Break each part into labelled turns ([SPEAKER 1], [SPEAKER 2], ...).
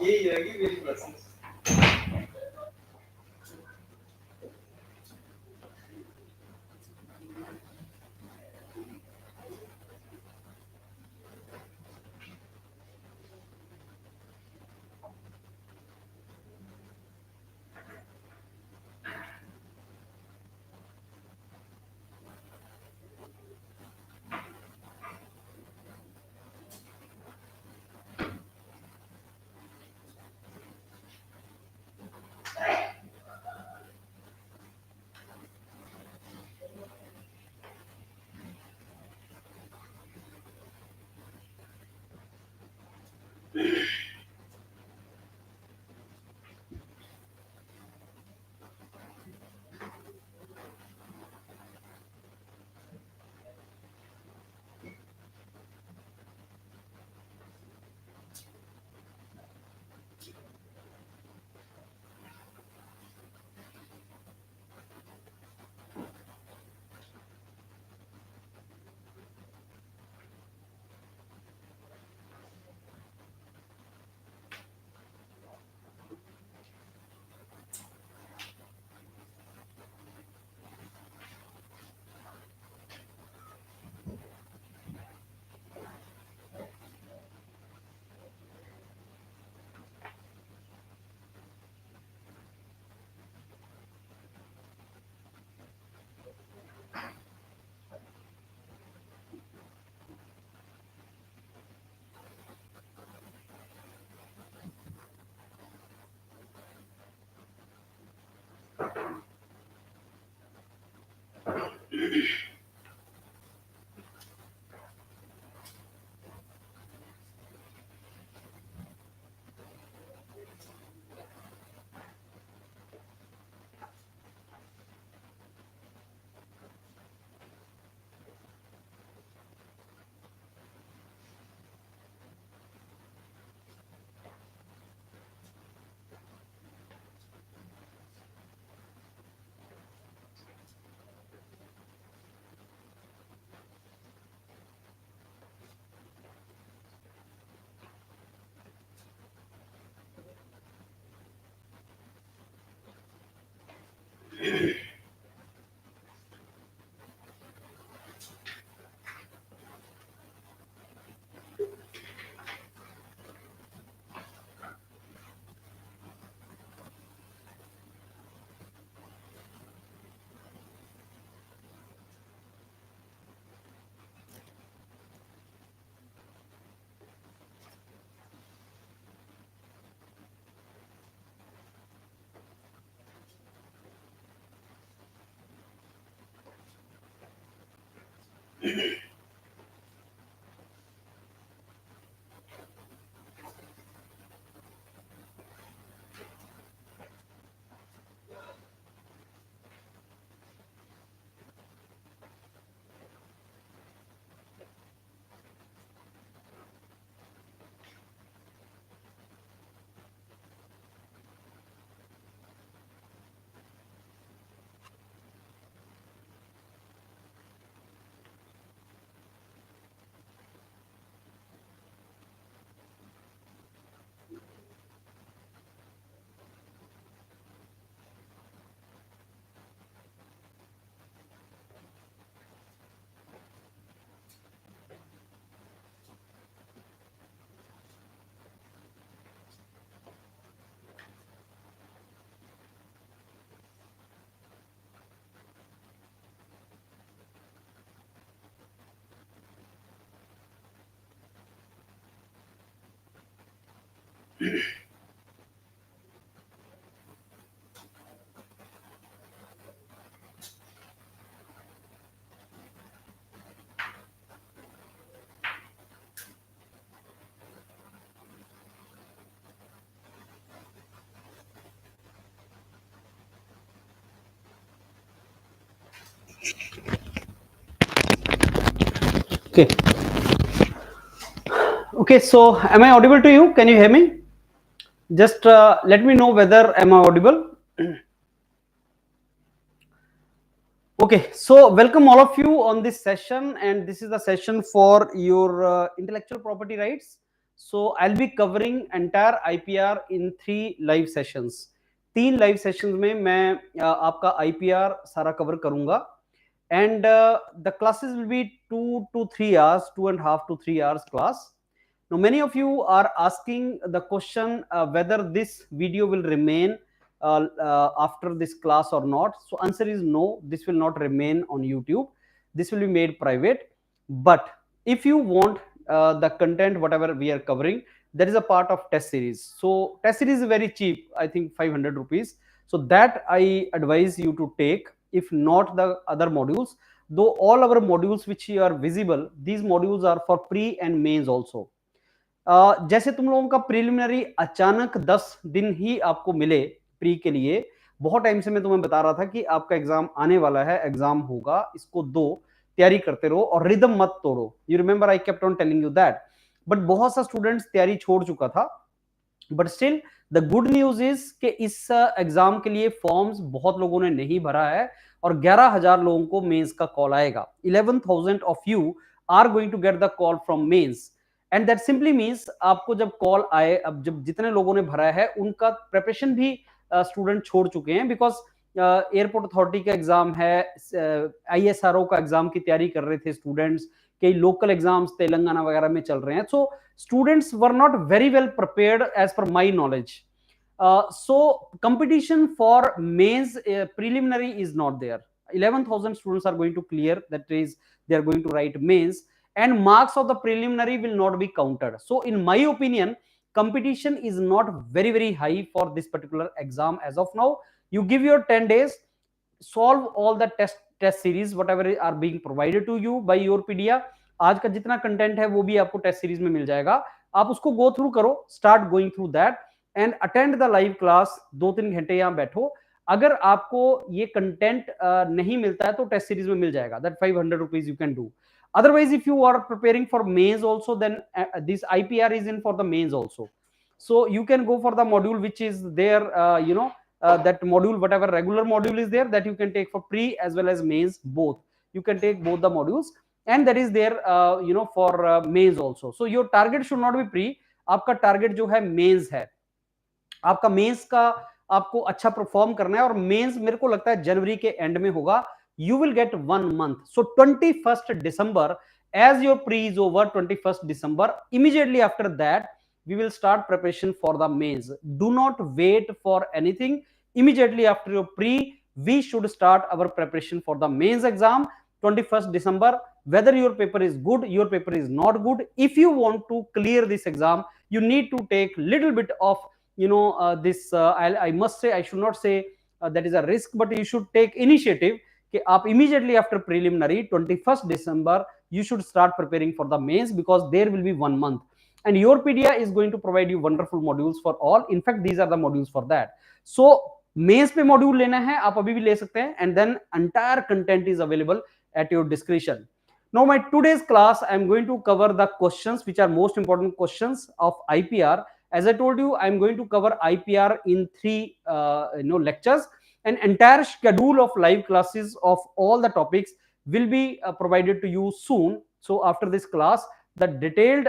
[SPEAKER 1] यही रहेगी मेरी process.
[SPEAKER 2] Okay. Okay, so am I audible to you? Can you hear me? Just let me know whether am I audible. Okay, so welcome all of you on this session, and this is the session for your intellectual property rights. So I'll be covering entire IPR in 3 live sessions. 3 live sessions में मैं आपका IPR सारा cover करूंगा, and the classes will be 2 to 3 hours, 2.5 to 3 hours class. Now many of you are asking the question whether this video will remain after this class or not. So answer is no, this will not remain on YouTube. This will be made private. But if you want the content whatever we are covering, that is a part of test series. So test series is very cheap, I think 500 rupees. So that I advise you to take, if not the other modules. Though all our modules which are visible, these modules are for pre and mains also. जैसे तुम लोगों का preliminary अचानक 10 दिन ही आपको मिले pre के लिए, बहुत टाइम से मैं तुम्हें बता रहा था कि आपका एग्जाम आने वाला है, एग्जाम होगा, इसको दो, तैयारी करते रहो और रिदम मत तोड़ो. You remember I kept on telling you that. But बहुत सा स्टूडेंट्स तैयारी छोड़ चुका था. But still the good news is कि इस एग्जाम के लिए फॉर्म्स बहुत लोगों ने नहीं भरा है और 11,000 लोगों को मेंस का कॉल आएगा. 11,000 of you are going to get the call from mains. And that simply means आपको जब कॉल आए, अब जब जितने लोगों ने भरा है उनका प्रिपरेशन भी स्टूडेंट छोड़ चुके हैं, बिकॉज एयरपोर्ट अथॉरिटी का एग्जाम है, ISRO का एग्जाम की तैयारी कर रहे थे स्टूडेंट्स, कई लोकल एग्जाम्स तेलंगाना वगैरह में चल रहे हैं. So students were not very well prepared as per my knowledge. So competition for mains preliminary is not there. 11,000 students are going to clear, that is they are going to write mains, and marks of the preliminary will not be counted. So in my opinion, competition is not very high for this particular exam as of now. You give your 10 days, solve all the test series whatever are being provided to you by YourPedia. आज का जितना content है वो भी आपको test series में मिल जाएगा. आप उसको गो थ्रू करो, start going through that and attend the live class. 2-3 घंटे यहाँ बैठो. अगर आपको ये कंटेंट नहीं मिलता है तो टेस्ट सीरीज में मिल जाएगा. That 500 rupees you can do. Otherwise, if you are preparing for mains also, then this IPR is in for the mains also. So you can go for the module which is there, that module, whatever regular module is there, that you can take for pre as well as mains both. You can take both the modules, and that is there, for mains also. So your target should not be pre. आपका target जो है mains है. आपका mains का आपको अच्छा perform करना है और मेंस मेरे को लगता है जनवरी के एंड में होगा. You will get 1 month. So 21st December, as your pre is over, 21st December, immediately after that, we will start preparation for the mains. Do not wait for anything. Immediately after your pre, we should start our preparation for the mains exam. 21st December, whether your paper is good, your paper is not good. If you want to clear this exam, you need to take little bit of, this, I must say, I should not say that is a risk, but you should take initiative. कि आप immediately after preliminary 21st December you should start preparing for the mains, because there will be 1 month and YourPedia is going to provide you wonderful modules for all. In fact, these are the modules for that. So mains पे module लेना है आप अभी भी ले सकते हैं, and then entire content is available at your discretion. Now my today's class I am going to cover the questions which are most important questions of IPR. As I told you, I am going to cover IPR in 3 lectures. An entire schedule of live classes of all the topics will be provided to you soon. So after this class, the detailed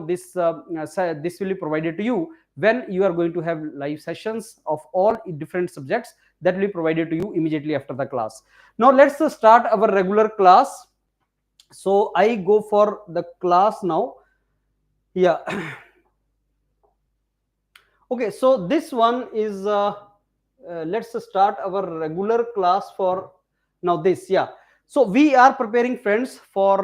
[SPEAKER 2] this will be provided to you when you are going to have live sessions of all different subjects. That will be provided to you immediately after the class. Now let's start our regular class. So I go for the class now. Yeah. Okay, so this one is let's start our regular class for now this. Yeah, so we are preparing, friends, for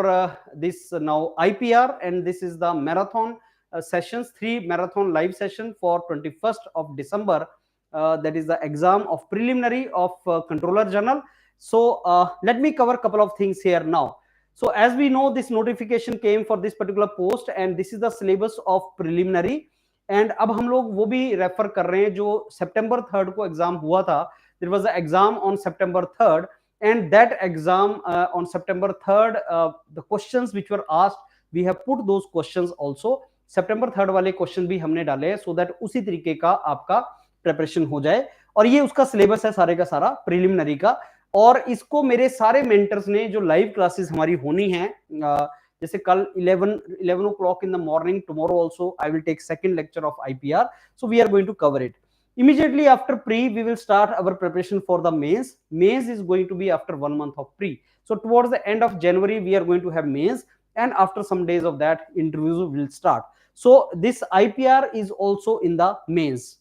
[SPEAKER 2] this now IPR, and this is the marathon sessions, 3 marathon live session for 21st of December. That is the exam of preliminary of Controller General. So let me cover a couple of things here now. So as we know, this notification came for this particular post, and this is the syllabus of preliminary. And अब हम लोग वो भी refer कर रहे हैं जो September 3rd को एग्जाम हुआ था. There was a exam on September 3rd, and that exam on September 3rd, the questions which were asked, we have put those questions also. September 3rd वाले क्वेश्चन भी हमने डाले हैं, सो दैट उसी तरीके का आपका प्रिपरेशन हो जाए. और ये उसका सिलेबस है सारे का सारा प्रिलिमिनरी का. और इसको मेरे सारे मेंटर्स ने, जो लाइव क्लासेस हमारी होनी है जैसे कल 11 o'clock in the morning, tomorrow also I will take second lecture of IPR, so we are going to cover it. Immediately after pre, we will start our preparation for the mains. Mains is going to be after 1 month of pre. So towards the end of January, we are going to have mains, and after some days of that, interviews will start. So this IPR is also in the mains.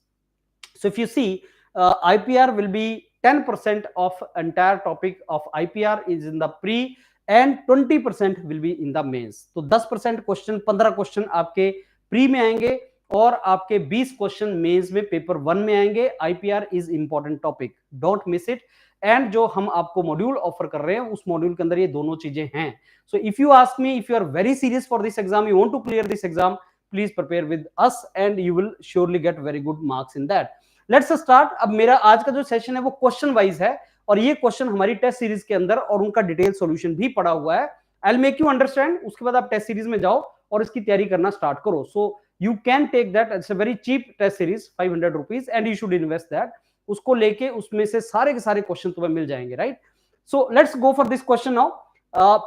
[SPEAKER 2] So if you see, IPR will be 10% of entire topic of IPR is in the pre, and 20% will be in the mains. तो 10% question, 15 question आपके pre में आएंगे और आपके 20 question mains में paper 1 में आएंगे. IPR is important topic, don't miss it. And जो हम आपको मॉड्यूल ऑफर कर रहे हैं उस मॉड्यूल के अंदर ये दोनों चीजें हैं. So if you ask me, if you are very serious for this exam, you want to clear this exam, please prepare with us and you will surely get very good marks in that. Let's start. अब मेरा आज का जो session है वो question wise है, और ये क्वेश्चन हमारी टेस्ट सीरीज के अंदर और उनका डिटेल सॉल्यूशन भी पड़ा हुआ है. I will make you understand. उसके बाद आप टेस्ट सीरीज में जाओ और इसकी तैयारी करना स्टार्ट करो. So you can take that. It's a very cheap test series, 500 rupees, and you should invest that. उसको लेके उसमें से सारे के सारे क्वेश्चन तुम्हें मिल जाएंगे, right? So let's go for this question now.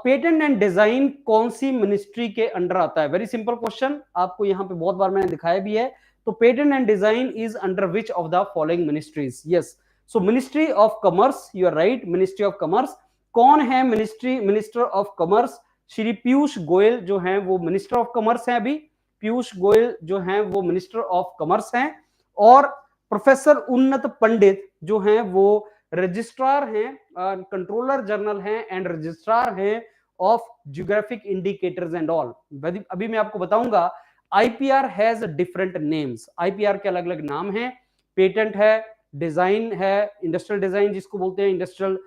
[SPEAKER 2] Patent and design कौन सी मिनिस्ट्री के अंडर आता है? वेरी सिंपल क्वेश्चन, आपको यहाँ पे बहुत बार मैंने दिखाया भी है. तो patent and design is under which of the following ministries? Yes, so ministry of commerce. You are right, ministry of commerce. कौन है minister of commerce? Shri Piyush Goyal जो हैं वो मिनिस्टर ऑफ कॉमर्स हैं. अभी पीयूष गोयल जो हैं वो मिनिस्टर ऑफ कॉमर्स हैं. और प्रोफेसर उन्नत पंडित जो हैं वो रजिस्ट्रार हैं, कंट्रोलर जनरल हैं एंड रजिस्ट्रार हैं of geographic indicators and all. अभी मैं आपको बताऊंगा. IPR has different names. IPR के अलग अलग नाम हैं. पेटेंट है, डिजाइन है, इंडस्ट्रियल डिजाइन जिसको बोलते हैं, इंडस्ट्रियल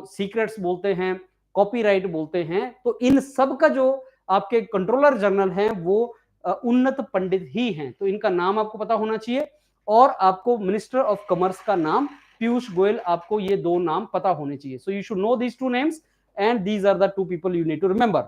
[SPEAKER 2] सीक्रेट्स बोलते हैं, कॉपीराइट बोलते हैं. तो इन सब का जो आपके कंट्रोलर जनरल हैं वो उन्नत पंडित ही हैं. तो इनका नाम आपको पता होना चाहिए, और आपको मिनिस्टर ऑफ कॉमर्स का नाम पीयूष गोयल, आपको ये दो नाम पता होने चाहिए. So you should know these two names and these are the two people you need to remember.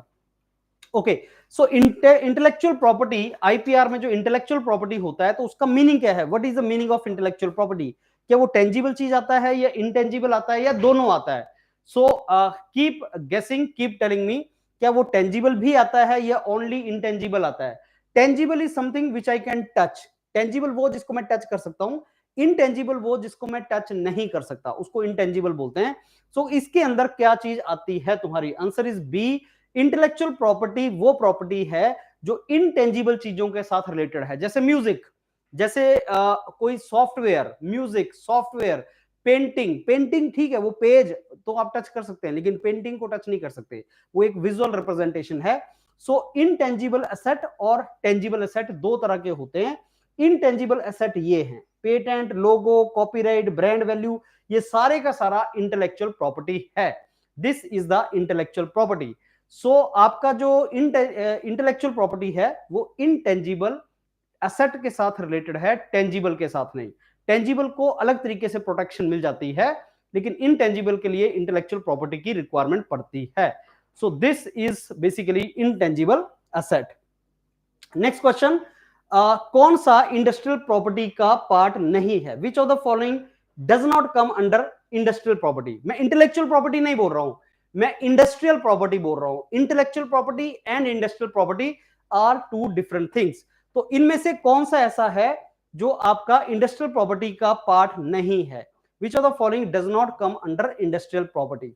[SPEAKER 2] Okay, so intellectual property, IPR में जो इंटेलेक्चुअल प्रॉपर्टी होता है तो उसका मीनिंग क्या है? What is the meaning of intellectual property? क्या वो टेंजिबल चीज आता है या इंटेंजिबल आता है या दोनों आता है? सो कीप गेसिंग, कीप टेलिंग मी, क्या वो टेंजिबल भी आता है या ओनली इंटेंजिबल आता है? Tangible is something which I can touch. Tangible वो जिसको मैं टच कर सकता हूं. इंटेंजिबल वो जिसको मैं टच नहीं कर सकता, उसको इंटेंजिबल बोलते हैं. सो इसके अंदर क्या चीज आती है तुम्हारी? Answer is B. Intellectual property वो प्रॉपर्टी है जो इंटेंजिबल चीजों के साथ रिलेटेड है. जैसे म्यूजिक, जैसे कोई software, music software, painting. Painting ठीक है, वो पेज तो आप टच कर सकते हैं, लेकिन पेंटिंग को टच नहीं कर सकते, वो एक विजुअल रिप्रेजेंटेशन है. सो इनटेंजिबल एसेट और टेंजिबल एसेट दो तरह के होते हैं. इनटेंजिबल एसेट ये हैं patent, logo, copyright, brand value, ये सारे का सारा इंटेलेक्चुअल प्रॉपर्टी है. This is the intellectual property. So आपका जो इंटेलेक्चुअल प्रॉपर्टी है वो इंटेंजिबल एसेट के साथ रिलेटेड है, टेंजिबल के साथ नहीं. टेंजिबल को अलग तरीके से प्रोटेक्शन मिल जाती है, लेकिन इंटेंजिबल के लिए इंटेलेक्चुअल प्रॉपर्टी की रिक्वायरमेंट पड़ती है. सो this is basically intangible asset. Next question, कौन सा इंडस्ट्रियल प्रॉपर्टी का पार्ट नहीं है? विच of the following does not come under industrial property? मैं इंटेलेक्चुअल प्रॉपर्टी नहीं बोल रहा हूं, मैं इंडस्ट्रियल प्रॉपर्टी बोल रहा हूं. Intellectual property and industrial property are two different things. तो इनमें से कौन सा ऐसा है जो आपका इंडस्ट्रियल प्रॉपर्टी का पार्ट नहीं है? विच of the following does not come under industrial property?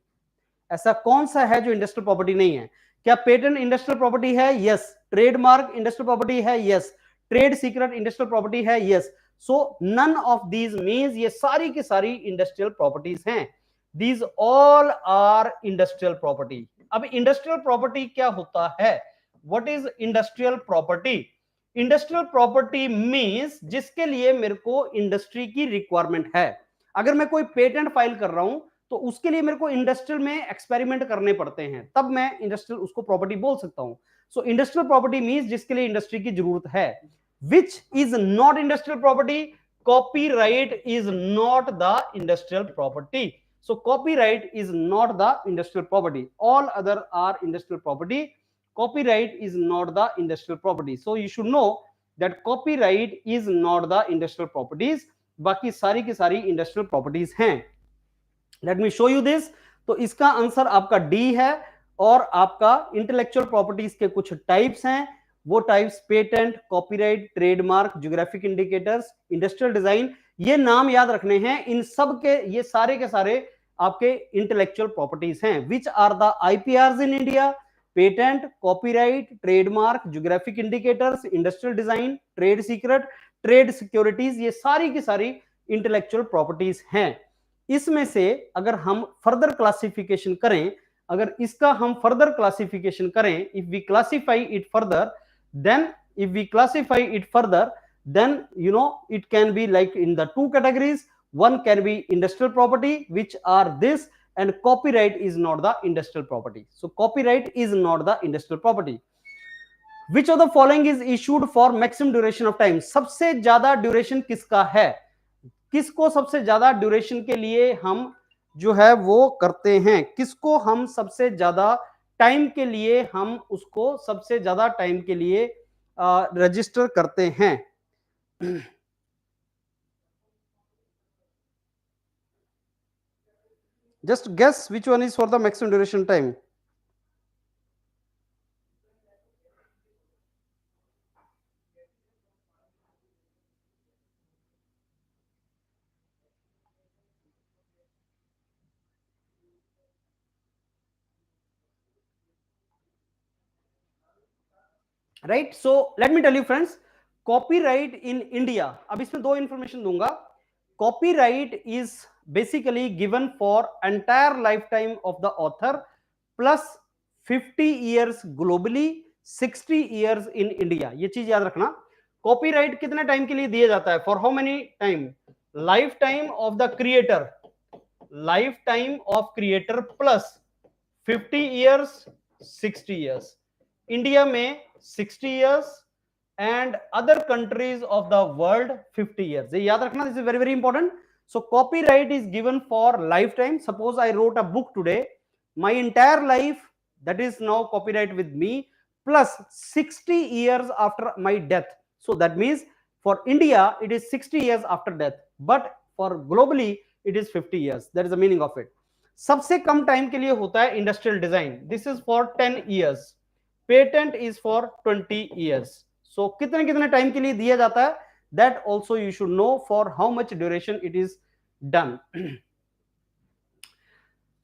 [SPEAKER 2] ऐसा कौन सा है जो इंडस्ट्रियल प्रॉपर्टी नहीं है? क्या पेटेंट इंडस्ट्रियल प्रॉपर्टी है? यस. ट्रेडमार्क इंडस्ट्रियल प्रॉपर्टी है? Yes. Trade secret industrial property है? Yes. So none of these means ये सारी की सारी इंडस्ट्रियल प्रॉपर्टीज हैं. These all are industrial property. अब इंडस्ट्रियल प्रॉपर्टी क्या होता है? What is industrial property? Industrial property means जिसके लिए मेरे को इंडस्ट्री की रिक्वायरमेंट है. अगर मैं कोई पेटेंट फाइल कर रहा हूं तो उसके लिए मेरे को इंडस्ट्रियल में एक्सपेरिमेंट करने पड़ते हैं, तब मैं इंडस्ट्रियल उसको प्रॉपर्टी बोल सकता हूं. सो इंडस्ट्रियल प्रॉपर्टी मींस जिसके लिए इंडस्ट्री की जरूरत है. Which is not industrial property? Copyright is not the industrial property. So copyright is not the industrial property. All other are industrial property. Copyright is not the industrial property. So you should know that copyright is not the industrial properties. बाकी सारी की सारी industrial properties हैं. Let me show you this. तो इसका answer आपका D है. और आपका इंटेलेक्चुअल प्रॉपर्टीज के कुछ टाइप्स हैं, वो types patent, copyright, trademark, geographic indicators, industrial design, ये नाम याद रखने हैं। इन सब के ये सारे के सारे आपके इंटेलेक्चुअल प्रॉपर्टीज हैं। Which are the IPR in India? Patent, copyright, trademark, geographic indicators, industrial design, trade secret, trade securities, ये सारी की सारी इंटेलेक्चुअल प्रॉपर्टीज हैं। इसमें से अगर हम फर्दर क्लासिफिकेशन करें, अगर इसका हम फर्दर क्लासिफिकेशन करें, if we classify it further, then if we classify it further, then it can be like in the two categories. One can be industrial property, which are this, and copyright is not the industrial property. So copyright is not the industrial property. Which of the following is issued for maximum duration of time? सबसे ज्यादा duration किसका है? किसको सबसे ज्यादा duration के लिए हम जो है वो करते हैं? किसको हम सबसे ज्यादा टाइम के लिए हम उसको सबसे ज्यादा टाइम के लिए रजिस्टर करते हैं? Just guess which one is for the maximum duration time. Right, so let me tell you friends, copyright in India, अब इसमें दो इंफॉर्मेशन दूंगा। Copyright is basically given for entire life time of the author plus 50 years globally, 60 years in India. ये चीज याद रखना। Copyright कितने time के लिए दिया जाता है? For how many time? Life time of the creator, life time of creator plus 50 years, 60 years. India में 60 years and other countries of the world 50 years. ये याद रखना, this is very very important. So copyright is given for lifetime. Suppose I wrote a book today, my entire life, that is now copyright with me, plus 60 years after my death. So that means for India it is 60 years after death, but for globally it is 50 years. That is the meaning of it. सबसे कम time के लिए होता है industrial design, this is for 10 years. Patent is for 20 years. So कितने कितने time के लिए दिया जाता है, that also you should know for how much duration it is done.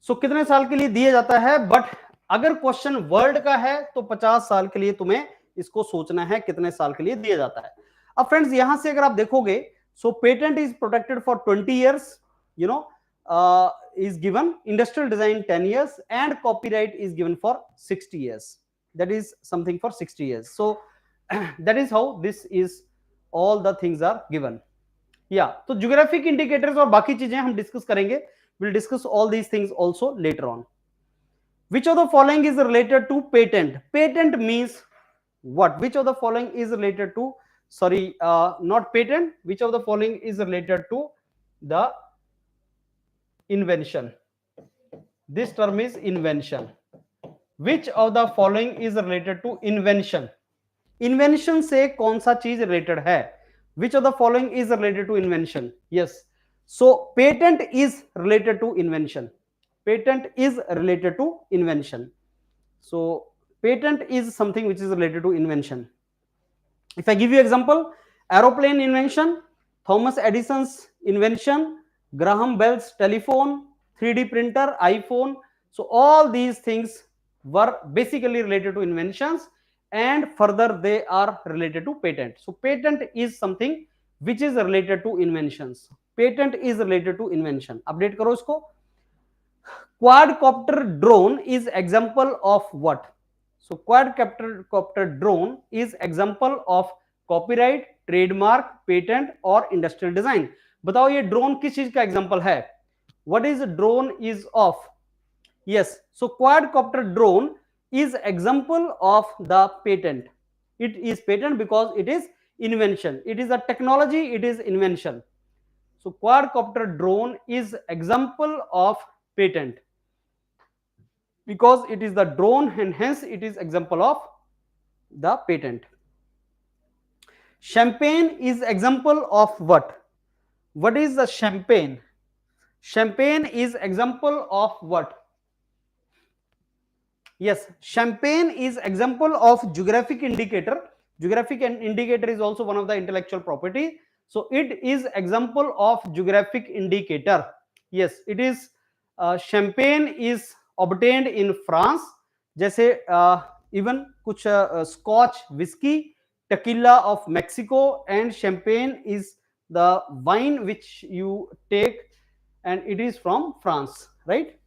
[SPEAKER 2] So कितने साल के लिए दिया जाता है, बट अगर क्वेश्चन वर्ल्ड का है तो 50 साल के लिए तुम्हें इसको सोचना है कितने साल के लिए दिया जाता है। अब फ्रेंड्स यहां से अगर आप देखोगे, so patent is protected for 20 years, you know is given, industrial design 10 years, and copyright is given for 60 years. That is something for 60 years. So that is how this is, all the things are given. Yeah, तो geographic indicators और बाकी चीजें हम discuss करेंगे. We'll discuss all these things also later on. Which of the following is related to patent? Patent means what? Which of the following is related to, sorry, not patent, which of the following is related to the invention? This term is invention. Which of the following is related to invention? Invention से कौन सा चीज related है? Which of the following is related to invention? Yes. So patent is related to invention. Patent is related to invention. So patent is something which is related to invention. If I give you example, aeroplane invention, Thomas Edison's invention, Graham Bell's telephone, 3D printer, iPhone. So all these things were basically related to inventions, and further they are related to patent. So patent is something which is related to inventions. Patent is related to invention. Update करो इसको. Quadcopter drone is example of what? So quadcopter drone is example of copyright, trademark, patent और industrial design. बताओ ये drone किस चीज का example है? What is drone is of? Yes, so quadcopter drone is example of the patent. It is patent because it is invention. It is a technology, it is invention. So quadcopter drone is example of patent because it is the drone and hence it is example of the patent. Champagne is example of what? What is the champagne? Champagne is example of what? Yes, champagne is example of geographic indicator. Geographic indicator is also one of the intellectual property. So it is example of geographic indicator. Yes, it is champagne is obtained in France. जैसे even कुछ scotch whiskey, tequila of Mexico, and champagne is the wine which you take, and it is from France, right?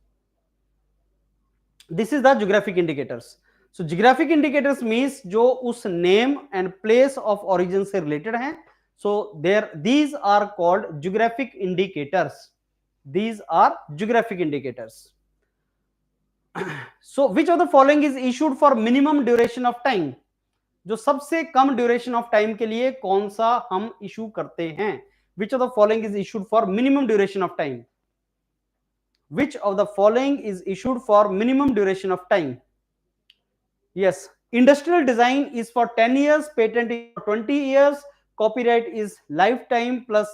[SPEAKER 2] This is the geographic indicators. So geographic indicators means जो उस name and place of origin से related हैं. So there these are called geographic indicators. These are geographic indicators. So which of the following is issued for minimum duration of time? जो सबसे कम duration of time के लिए कौन सा हम issue करते हैं? Which of the following is issued for minimum duration of time? Which of the following is issued for minimum duration of time? Yes, industrial design is for 10 years, patent is for 20 years, copyright is lifetime plus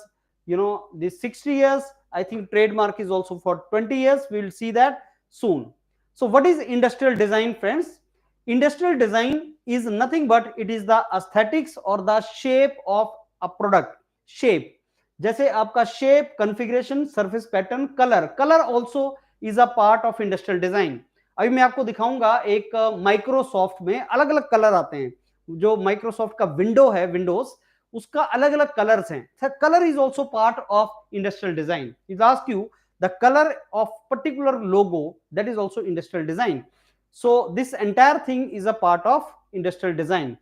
[SPEAKER 2] this 60 years. I think trademark is also for 20 years. We will see that soon. So what is industrial design, friends? Industrial design is nothing but it is the aesthetics or the shape of a product. Shape, जैसे आपका shape, configuration, surface pattern, color also is a part of industrial design. अभी मैं आपको दिखाऊंगा एक Microsoft में अलग अलग कलर आते हैं. जो माइक्रोसॉफ्ट का विंडो है, विंडोज, उसका अलग अलग कलर्स हैं. Colour is also part of industrial design. Is ask you the colour of particular logo, that is also industrial design. So this entire thing is a part of industrial design.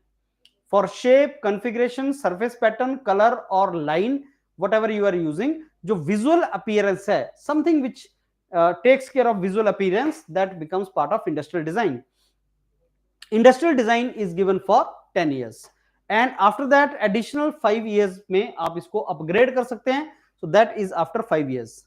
[SPEAKER 2] For shape, configuration, surface pattern, colour और line, whatever you are using, जो visual appearance है, something which takes care of visual appearance, that becomes part of industrial design. Industrial design is given for 10 years and after that additional 5 years में आप इसको upgrade कर सकते हैं. So that is after 5 years.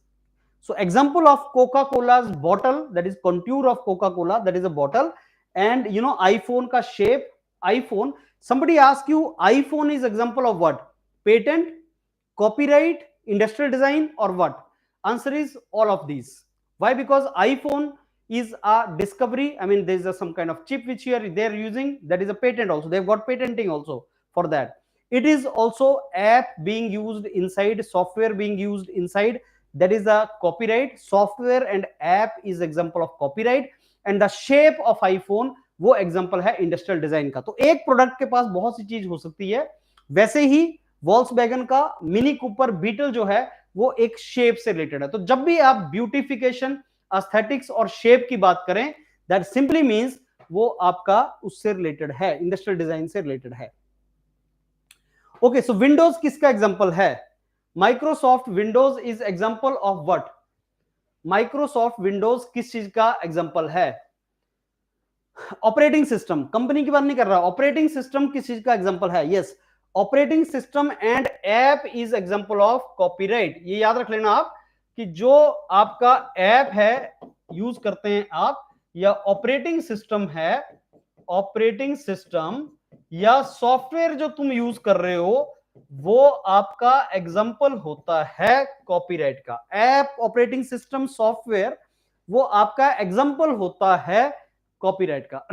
[SPEAKER 2] So example of Coca-Cola's bottle, that is contour of Coca-Cola, that is a bottle. And iPhone का shape, iPhone, somebody ask you iPhone is example of what? Patent, copyright, industrial design, or what? Answer is all of these. Why? Because iPhone is a discovery. I mean, there is some kind of chip which they are using, that is a patent also. They've got patenting also for that. It is also app being used inside, software being used inside, that is a copyright. Software and app is example of copyright. And the shape of iPhone वो example है industrial design का. तो एक product के पास बहुत सी चीज हो सकती है. वैसे ही वॉल्क्सवैगन का मिनी कूपर बीटल जो है वो एक शेप से रिलेटेड है. तो जब भी आप ब्यूटिफिकेशन, एस्थेटिक्स और शेप की बात करें, दैट सिंपली मींस वो आपका उससे रिलेटेड है, इंडस्ट्रियल डिजाइन से रिलेटेड है. ओके, सो विंडोज किसका एग्जांपल है? Microsoft Windows is example of what? Microsoft Windows किस चीज का एग्जांपल है? Operating system. कंपनी की बात नहीं कर रहा, ऑपरेटिंग सिस्टम किस चीज का एग्जांपल है? Yes, operating system and app is example of copyright. ये याद रख लेना आप कि जो आपका ऐप है यूज करते हैं आप, या ऑपरेटिंग सिस्टम है, ऑपरेटिंग सिस्टम या सॉफ्टवेयर जो तुम यूज कर रहे हो, वो आपका एग्जांपल होता है कॉपीराइट का. ऐप, ऑपरेटिंग सिस्टम, सॉफ्टवेयर, वो आपका एग्जांपल होता है कॉपीराइट का.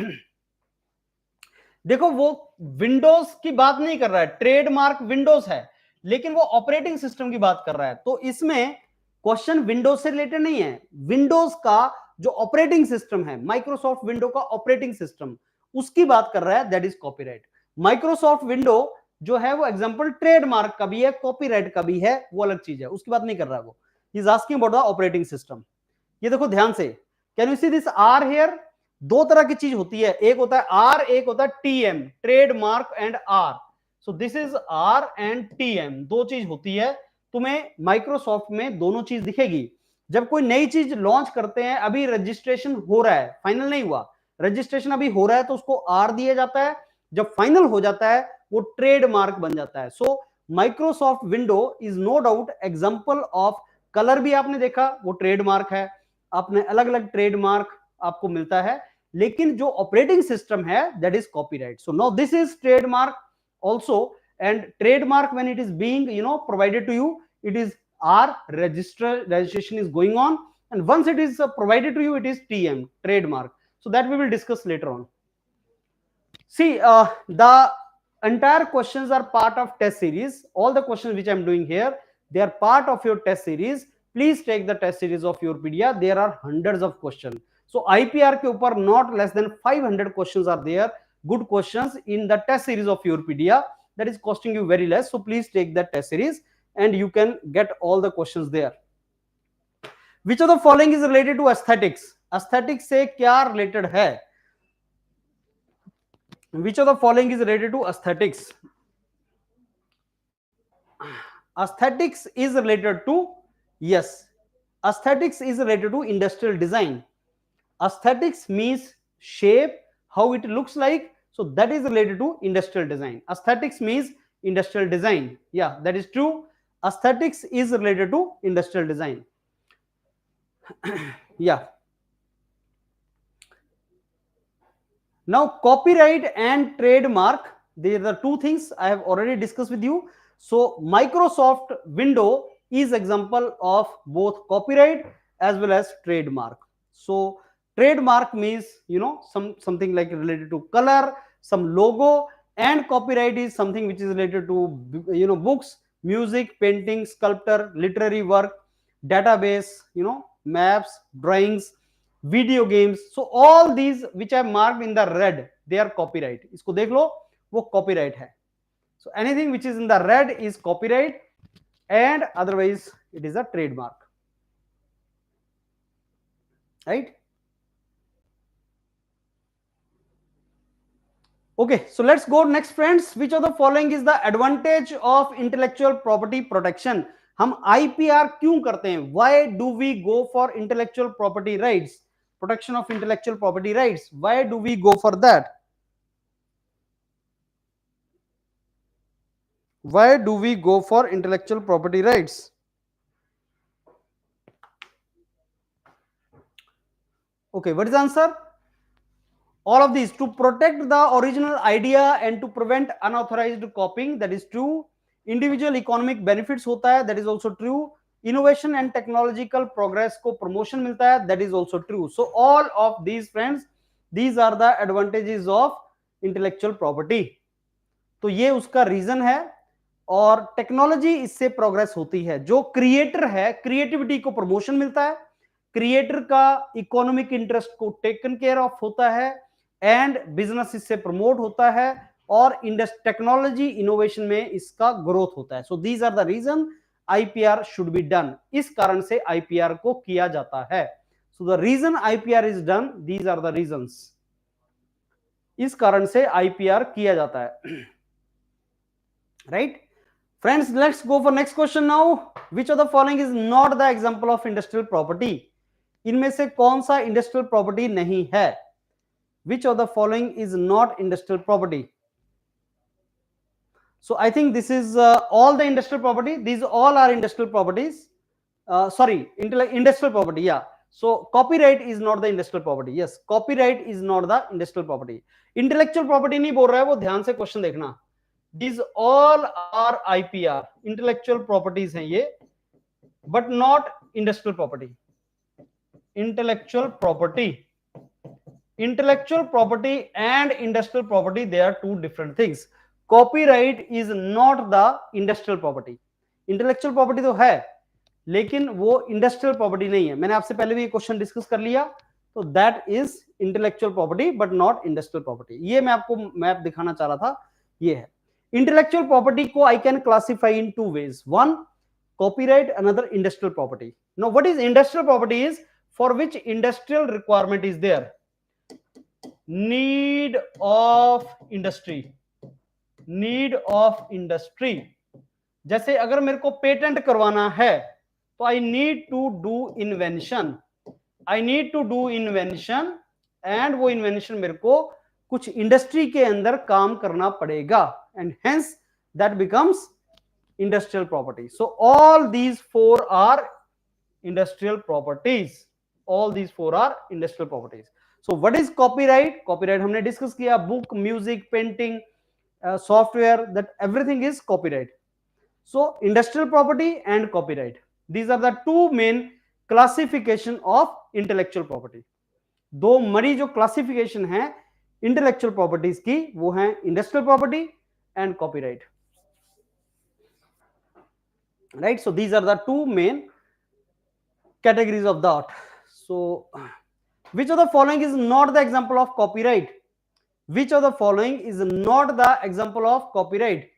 [SPEAKER 2] देखो, वो विंडोज की बात नहीं कर रहा है, ट्रेडमार्क विंडोज है, लेकिन वो ऑपरेटिंग सिस्टम की बात कर रहा है. तो इसमें क्वेश्चन विंडोज से रिलेटेड नहीं है. विंडोज का जो ऑपरेटिंग सिस्टम है, माइक्रोसॉफ्ट विंडो का ऑपरेटिंग सिस्टम, उसकी बात कर रहा है, that is copyright. Microsoft window जो है वो एग्जांपल ट्रेडमार्क का भी है, कॉपीराइट का भी है, वो अलग चीज है, उसकी बात नहीं कर रहा है वो. He is asking about the operating system. ये देखो ध्यान से, can you see this R here? दो तरह की चीज होती है, एक होता है आर, एक होता है TM, trademark and R. So this is R and TM, दो चीज होती है. तुम्हें माइक्रोसॉफ्ट में दोनों चीज दिखेगी. जब कोई नई चीज लॉन्च करते हैं, अभी रजिस्ट्रेशन हो रहा है, फाइनल नहीं हुआ, रजिस्ट्रेशन अभी हो रहा है, तो उसको आर दिया जाता है. जब फाइनल हो जाता है वो ट्रेडमार्क बन जाता है. So Microsoft window is no doubt example of. Colour भी आपने देखा, वो ट्रेडमार्क है, आपने अलग अलग ट्रेडमार्क आपको मिलता है, लेकिन जो ऑपरेटिंग सिस्टम है, that is copyright. So now this is trademark also, and trademark when it is being provided to you, it is R, registration is going on, and once it is provided to you, it is TM, trademark. So that we will discuss later on. See, the entire questions are part of test series. All the questions which I'm doing here, they are part of your test series. Please take the test series of YourPedia. There are hundreds of questions. So IPR के ऊपर not less than 500 questions are there. Good questions in the test series of YourPedia. That is costing you very less. So please take that test series and you can get all the questions there. Which of the following is related to aesthetics? Aesthetics से क्या related है? Which of the following is related to aesthetics? Aesthetics is related to, yes, aesthetics is related to industrial design. Aesthetics means shape, how it looks like. So that is related to industrial design. Aesthetics means industrial design. Yeah, that is true. Aesthetics is related to industrial design. Yeah. Now, copyright and trademark, they are the two things I have already discussed with you. So, Microsoft Windows is example of both copyright as well as trademark. So, trademark means, you know, something like related to color, some logo, and copyright is something which is related to, you know, books, music, painting, sculpture, literary work, database, you know, maps, drawings, video games. So all these which are marked in the red they are copyright. इसको देख लो, वो copyright है. So anything which is in the red is copyright and otherwise it is a trademark. Right? Okay, so let's go next friends. Which of the following is the advantage of intellectual property protection? हम IPR क्यों करते हैं? Why do we go for intellectual property rights? Protection of intellectual property rights. Why do we go for that? Why do we go for intellectual property rights? Okay, what is the answer? All of these, to protect the original idea and to prevent unauthorized copying. That is true. Individual economic benefits होता है. That is also true. Innovation and technological progress को promotion मिलता है. That is also true. So all of these friends, these are the advantages of intellectual property. तो ये उसका reason है. और टेक्नोलॉजी इससे प्रोग्रेस होती है. जो क्रिएटर है, क्रिएटिविटी को प्रमोशन मिलता है, क्रिएटर का इकोनॉमिक इंटरेस्ट को टेकन केयर ऑफ होता है एंड बिजनेस इससे प्रमोट होता है और टेक्नोलॉजी इनोवेशन में इसका ग्रोथ होता है. So these are the reason IPR should be done. इस कारण से आईपीआर को किया जाता है. So the reason IPR is done, these are the reasons. इस कारण से आईपीआर किया जाता है. Right friends, let's go for next question now. Which of the following is not the example of industrial property? इनमें से कौन सा इंडस्ट्रियल प्रॉपर्टी नहीं है? Which of the following is not industrial property? So I think this is all the industrial property. These all are industrial properties. Sorry, industrial property. Yeah. So copyright is not the industrial property. Yes, copyright is not the industrial property. Intellectual property नहीं बोल रहा है वो, ध्यान से question देखना. These all are IPR, intellectual properties हैं ये, but not industrial property. Intellectual property and industrial property, they are two different things. Copyright is not the industrial property. Intellectual property तो है, लेकिन वो industrial property नहीं है. मैंने आपसे पहले भी ये क्वेश्चन डिस्कस कर लिया. तो that is intellectual property but not industrial property. ये मैं आपको मैप दिखाना चाह रहा था. ये है intellectual property को I can classify in two ways. One, copyright, another industrial property. Now what is industrial property is for which industrial requirement is there? Need of industry. Need of industry. जैसे अगर मेरे को patent करवाना है तो I need to do invention. I need to do invention and वो invention मेरे को कुछ इंडस्ट्री के अंदर काम करना पड़ेगा and hence that becomes industrial property. So all these four are industrial properties. All these four are industrial properties. So what is copyright? Copyright हमने डिस्कस किया. Book, music, painting, software, that everything is copyright. So industrial property and copyright, these are the two main classification of intellectual property. दो मरी जो classification है intellectual properties की, वो है industrial property and copyright, right? So these are the two main categories of the art. So, which of the following is not the example of copyright? Which of the following is not the example of copyright?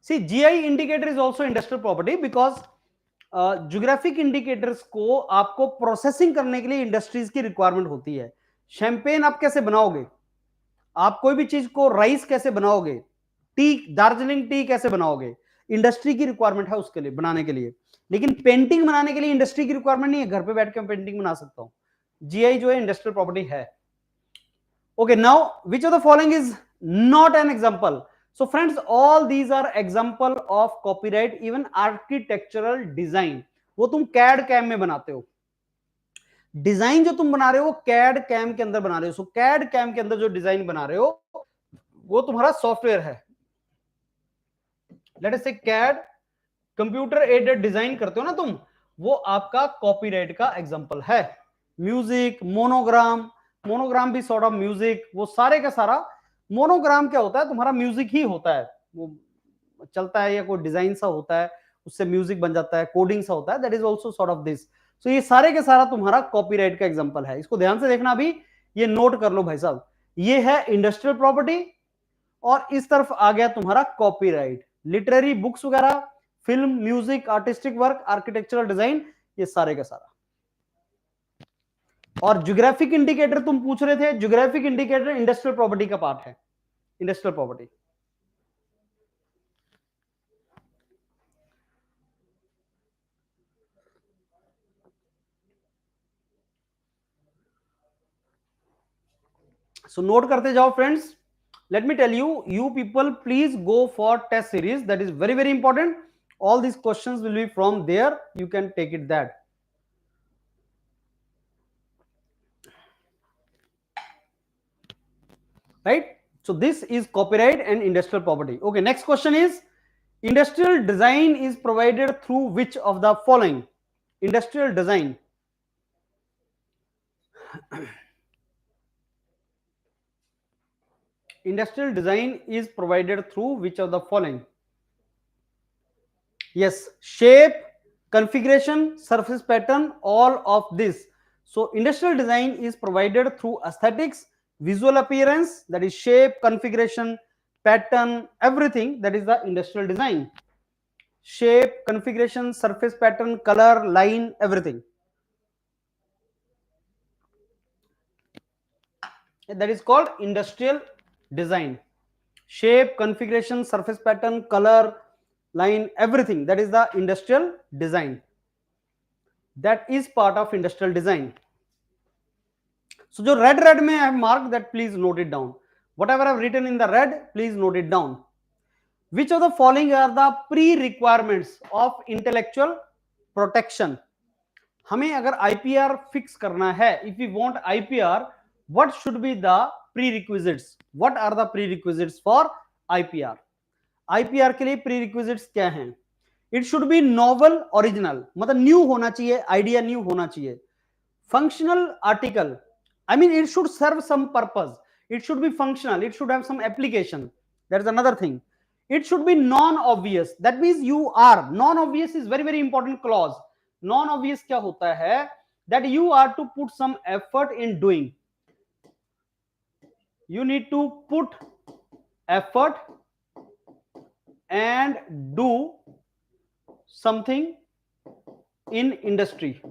[SPEAKER 2] See, GI indicator is also industrial property because geographic indicators को आपको processing करने के लिए industries की requirement होती है. Champagne आप कैसे बनाओगे? आप कोई भी चीज को राइस कैसे बनाओगे? टी, दार्जिलिंग टी कैसे बनाओगे? इंडस्ट्री की रिक्वायरमेंट है उसके लिए, बनाने के लिए. लेकिन पेंटिंग बनाने के लिए इंडस्ट्री की रिक्वायरमेंट नहीं है. घर पे बैठ के मैं पेंटिंग बना सकता हूं. जीआई जो है इंडस्ट्रियल प्रॉपर्टी है. Okay, now which of the following is not an example? So friends, all these are example of copyright. Even architectural design, वो तुम CAD CAM में बनाते हो. डिजाइन जो तुम बना रहे हो CAD CAM के अंदर बना रहे हो. सो CAD CAM के अंदर जो डिजाइन बना रहे हो वो तुम्हारा सॉफ्टवेयर है. लेट अस से CAD, कंप्यूटर एडेड डिजाइन करते हो ना तुम, वो आपका कॉपीराइट का एग्जांपल है. म्यूजिक, मोनोग्राम, मोनोग्राम भी सॉर्ट ऑफ म्यूजिक, वो सारे का सारा. मोनोग्राम क्या होता है? तुम्हारा म्यूजिक ही होता है, वो चलता है या कोई डिजाइन सा होता है, उससे म्यूजिक बन जाता है, कोडिंग सा होता है. That is also sort of this. So ये सारे के सारा तुम्हारा कॉपीराइट का एग्जांपल है. इसको ध्यान से देखना, अभी ये नोट कर लो भाई साहब. ये है इंडस्ट्रियल प्रॉपर्टी और इस तरफ आ गया तुम्हारा कॉपीराइट. लिटरेरी बुक्स वगैरह, film, music, artistic work, architectural design, ये सारे का सारा. और ज्योग्राफिक इंडिकेटर तुम पूछ रहे थे, ज्योग्राफिक इंडिकेटर इंडस्ट्रियल प्रॉपर्टी का पार्ट है. Industrial property. सो नोट करते जाओ friends. Let me tell you, you people please go for test series. That is very, very important. All these questions will be from there. You can take it that. Right? So this is copyright and industrial property. Okay, next question is, industrial design is provided through which of the following? Industrial design. Industrial design is provided through which of the following? Yes, shape, configuration, surface pattern, all of this. So industrial design is provided through aesthetics, visual appearance, that is shape, configuration, pattern, everything. That is the industrial design. Shape, configuration, surface pattern, color, line, everything. That is called industrial design. Shape, configuration, surface pattern, color, line, everything. That is the industrial design. That is part of industrial design. So जो red में I have marked that, please note it down. Whatever I have written in the red, please note it down. Which of the following are the pre-requirements of intellectual protection? हमें अगर IPR fix करना है, if we want IPR, what should be the prerequisites? What are the prerequisites for IPR? IPR के लिए prerequisites क्या हैं? It should be novel, original, मतलब new होना चाहिए, idea new होना चाहिए. Functional article, I mean it should serve some purpose. It should be functional. It should have some application. That is another thing. It should be non-obvious. That means you are non-obvious is very, very important clause. Non-obvious क्या होता है? That you are to put some effort in doing. You need to put effort and do something in industry.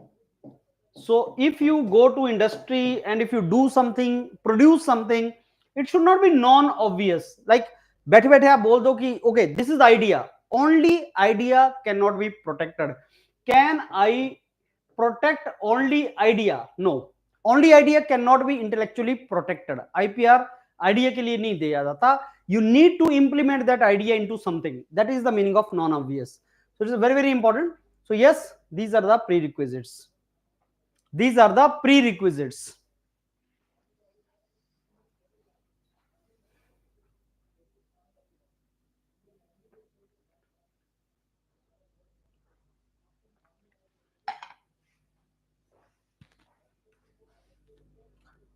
[SPEAKER 2] So if you go to industry and if you do something, produce something, it should not be non-obvious. Like बैठे बैठे आप बोल दो कि okay, this is the idea. Only idea cannot be protected. Can I protect only idea? No. Only idea cannot be intellectually protected. IPR idea के लिए नहीं दिया जाता. You need to implement that idea into something. That is the meaning of non-obvious. So it is very, very important. So yes, these are the prerequisites. These are the prerequisites.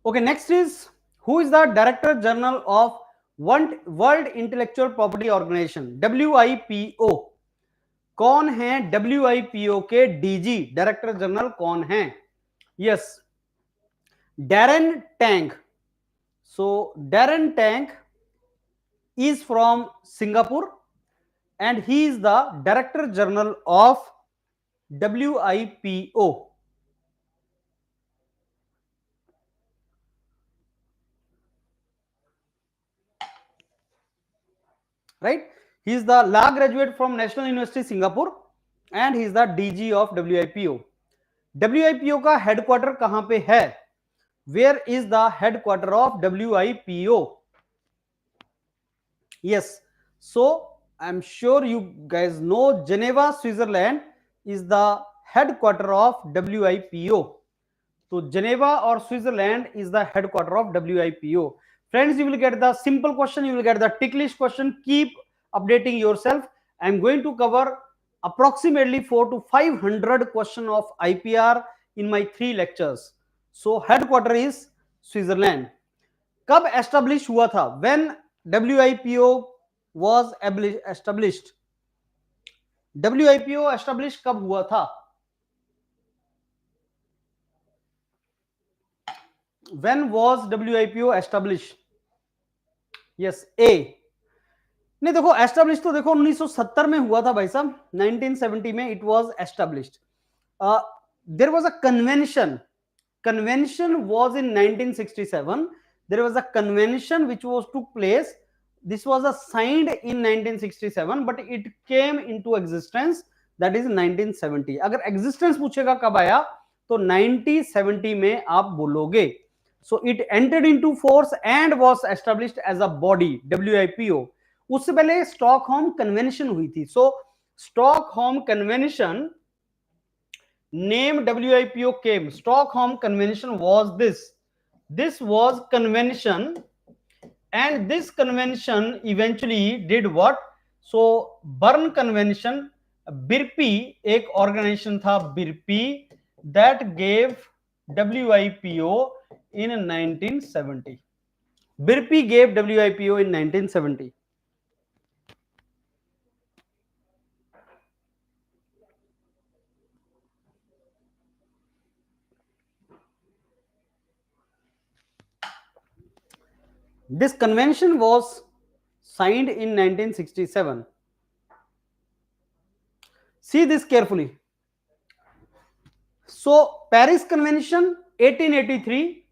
[SPEAKER 2] Okay, next is who is the Director General of World Intellectual Property Organization WIPO? कौन है WIPO के DG director general कौन है? Yes, Darren Tang. So Darren Tang is from Singapore and he is the Director General of WIPO. Right? He is the law graduate from National University Singapore and he is the DG of WIPO. WIPO का headquarter कहां पे है? Where is the headquarter of WIPO? Yes. So I'm sure you guys know Geneva, Switzerland is the headquarter of WIPO. So Geneva or Switzerland is the headquarter of WIPO. Friends, you will get the simple question, you will get the ticklish question. Keep updating yourself. I'm going to cover approximately 400 to 500 question of IPR in my 3 lectures. So headquarter is Switzerland. कब establish हुआ था? When WIPO was established? WIPO establish कब हुआ था? When was WIPO established? Yes, A. नहीं देखो establish तो देखो 1970 में हुआ था भाई साहब. 1970 में it was established. There was a convention was in 1967. There was a convention which was took place. This was signed in 1967 but it came into existence that is 1970. अगर existence पूछेगा कब आया तो 1970 में आप बोलोगे. So it entered into force and was established as a body WIPO. उससे पहले स्टॉकहोम कन्वेंशन हुई थी. So Stockholm convention name WIPO came. Stockholm Convention was this. This was convention and this convention eventually did what? So Bern Convention, BIRPI एक organization था BIRPI that gave WIPO in 1970. BIRPI gave WIPO in 1970. This convention was signed in 1967. See this carefully. So Paris Convention 1883,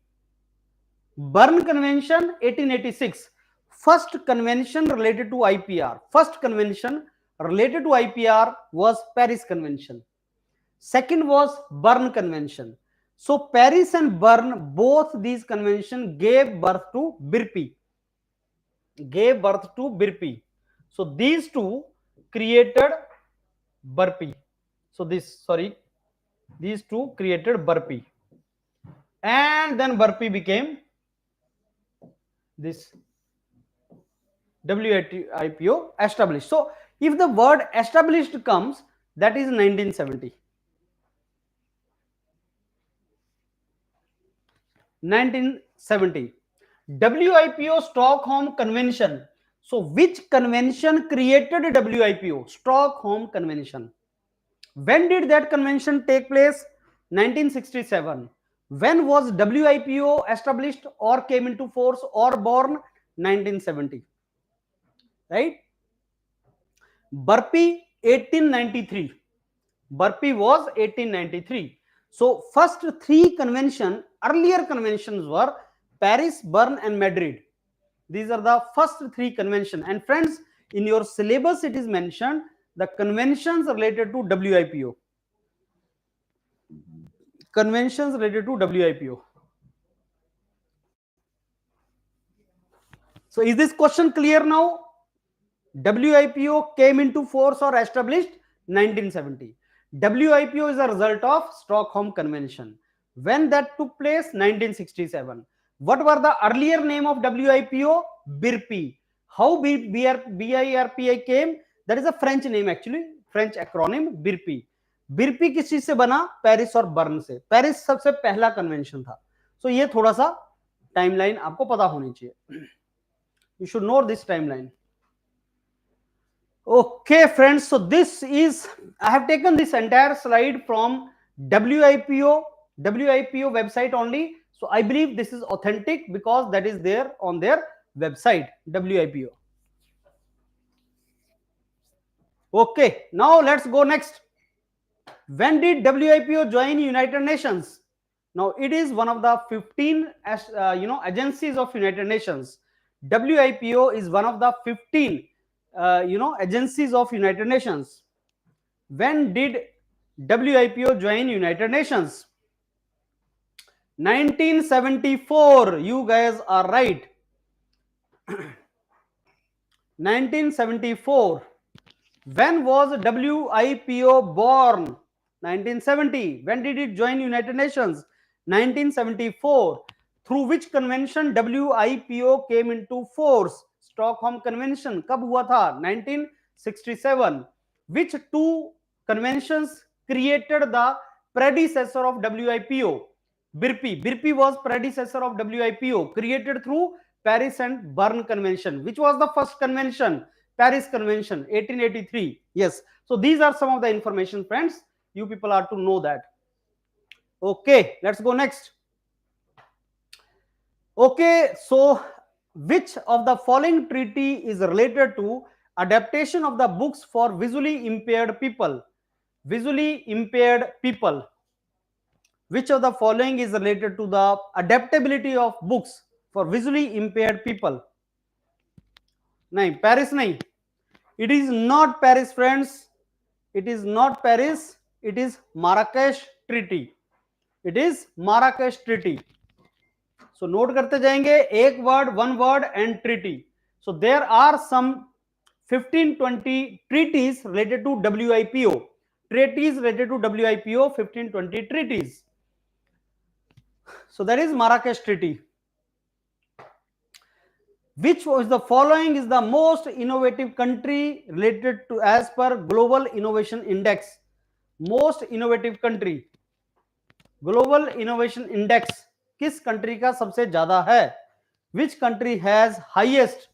[SPEAKER 2] Bern Convention 1886. First convention related to IPR. First convention related to IPR was Paris Convention. Second was Bern Convention. So Paris and Bern, both these conventions gave birth to BIRPI. Gave birth to BIRPI. So these two created BIRPI. So these two created BIRPI. And then BIRPI became this WIPO established. So if the word established comes, that is 1970. 1970. WIPO Stockholm Convention. So which convention created WIPO? Stockholm Convention. When did that convention take place? 1967. When was WIPO established or came into force or born? 1970. Right? BIRPI 1893. BIRPI was 1893. So first 3 convention, earlier conventions were Paris, Bern and Madrid. These are the first 3 convention. And friends, in your syllabus it is mentioned the conventions related to WIPO. Conventions related to WIPO. So is this question clear now? WIPO came into force or established 1970. WIPO is a result of Stockholm Convention. When that took place? 1967. What were the earlier name of WIPO? BIRPI. How BIRPI came? That is a French name actually, French acronym BIRPI. BIRPI किस चीज से बना? Paris और burn से. Paris सबसे पहला convention था. So ये थोड़ा सा टाइमलाइन आपको पता होनी चाहिए. You should know this timeline. Okay, friends. So this is, I have taken this entire slide from WIPO website only. So I believe this is authentic because that is there on their website, WIPO. Okay, now let's go next. When did WIPO join United Nations? Now it is one of the 15 agencies of United Nations. WIPO is one of the 15 agencies of United Nations. When did WIPO join United Nations? 1974. You guys are right. 1974. When was WIPO born? 1970. When did it join United Nations? 1974. Through which convention WIPO came into force? Stockholm Convention. कब हुआ था? 1967. Which two conventions created the predecessor of WIPO? BIRPI. BIRPI was predecessor of WIPO, created through Paris and Bern Convention. Which was the first convention? Paris Convention, 1883. Yes. So these are some of the information, friends. You people are to know that. Okay, let's go next. Okay, so which of the following treaty is related to adaptation of the books for visually impaired people? Visually impaired people. Which of the following is related to the adaptability of books for visually impaired people? Nahin, Paris nahin. It is not Paris, friends. It is not Paris. It is Marrakesh Treaty. It is Marrakesh Treaty. So note करते जाएंगे, एक word, one word and treaty. So there are some 15-20 treaties related to WIPO. Treaties related to WIPO, 15-20 treaties. So that is Marrakesh Treaty. Which was the following is the most innovative country related to as per Global Innovation Index? Most innovative country. Global Innovation Index किस country का सबसे ज्यादा है? Which country has highest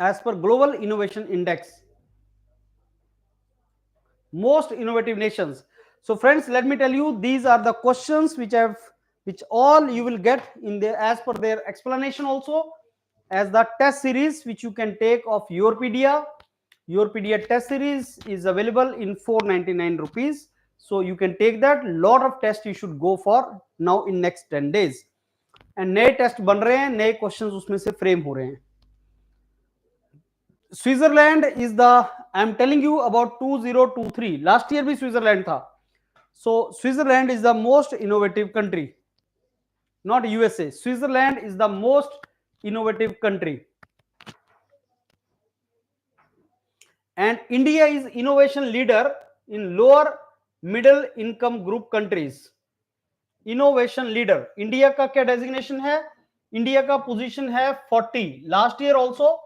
[SPEAKER 2] as per Global Innovation Index? Most innovative nations. So friends, let me tell you, these are the questions which all you will get in there as per their explanation, also as the test series which you can take of YourPedia. YourPedia test series is available in 499 rupees. So you can take that. Lot of tests you should go for now in next 10 days. And नए test बन रहे हैं, नए questions उसमें से frame हो रहे हैं. Switzerland is the, I am telling you about 2023. Last year भी Switzerland था. So Switzerland is the most innovative country. Not USA. Switzerland is the most innovative country. And India is innovation leader in lower middle income group countries. Innovation leader. India का क्या designation है? India का position है 40. Last year also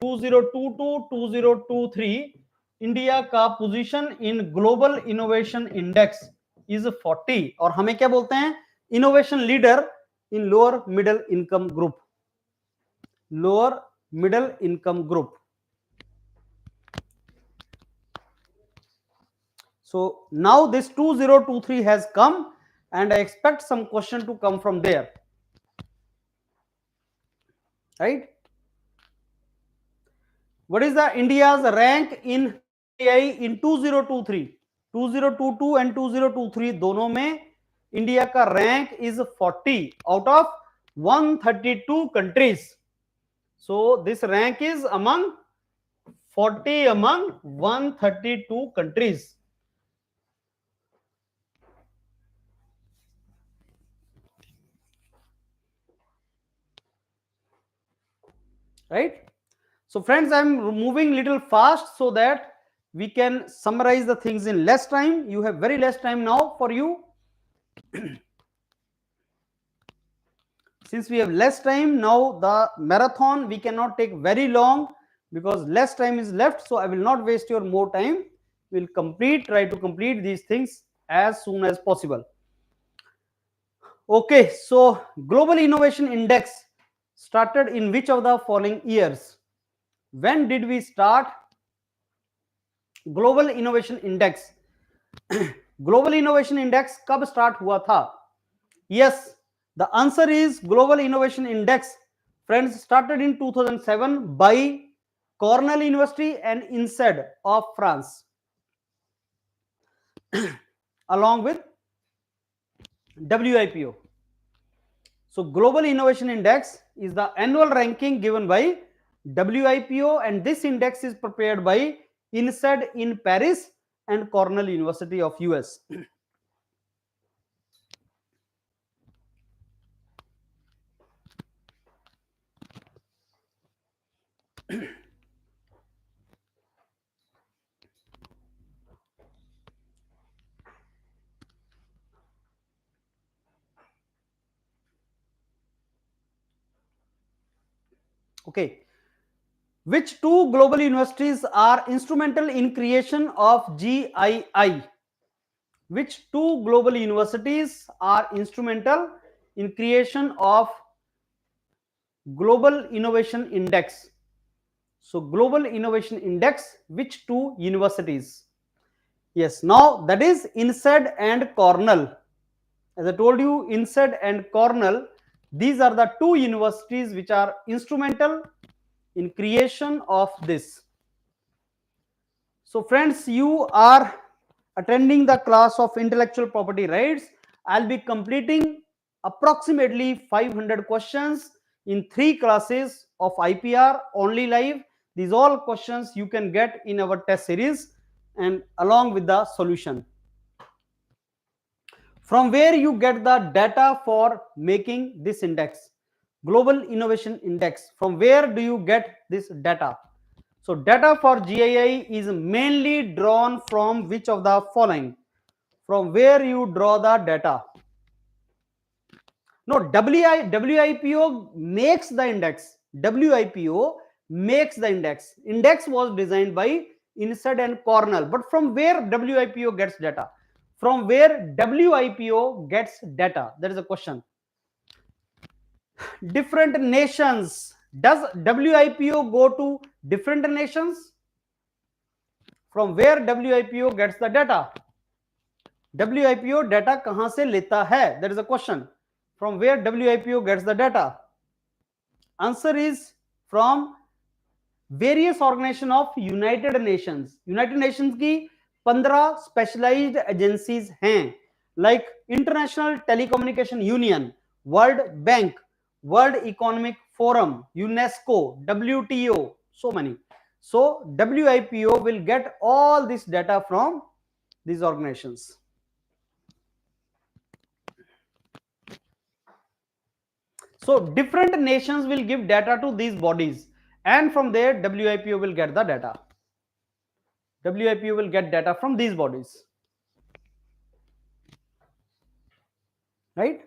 [SPEAKER 2] 2022-2023 India का position in global innovation index is 40. और हमें क्या बोलते हैं? Innovation leader in lower middle income group. Lower middle income group. So now this 2023 has come and I expect some question to come from there. Right? What is the India's rank in AI in 2023? 2022 and 2023 दोनों में India का rank is 40 out of 132 countries. So this rank is among 40 among 132 countries. Right? So friends, I'm moving little fast so that we can summarize the things in less time. You have very less time now for you. Since we have less time now, the marathon we cannot take very long because less time is left. So I will not waste your more time. We'll try to complete these things as soon as possible. Okay, so Global Innovation Index started in which of the following years? When did we start Global Innovation Index? Global Innovation Index कब start हुआ था? Yes, the answer is Global Innovation Index, friends, started in 2007 by Cornell University and INSEAD of France, along with WIPO. So Global Innovation Index is the annual ranking given by WIPO, and this index is prepared by INSEAD in Paris and Cornell University of US. Okay, which two global universities are instrumental in creation of GII? Which two global universities are instrumental in creation of Global Innovation Index? So Global Innovation Index, which two universities? Yes, now that is INSEAD and Cornell. As I told you, INSEAD and Cornell, these are the two universities which are instrumental in creation of this. So friends, you are attending the class of intellectual property rights. I'll be completing approximately 500 questions in 3 classes of IPR only live. These all questions you can get in our test series and along with the solution. From where you get the data for making this index, Global Innovation Index, from where do you get this data? So data for GII is mainly drawn from which of the following? From where you draw the data? No, WIPO makes the index. WIPO makes the index. Index was designed by INSEAD and Cornell. But from where WIPO gets data? From where WIPO gets data? That is a question. Different nations. Does WIPO go to different nations? From where WIPO gets the data? WIPO data कहां से लेता है? That is a question. From where WIPO gets the data? Answer is from various organization of United Nations. United Nations की 15 specialised agencies हैं, like international telecommunication union, world bank, world economic forum, UNESCO, WTO, so many. So WIPO will get all this data from these organizations. So different nations will give data to these bodies, and from there WIPO will get the data. WIPO will get data from these bodies, right?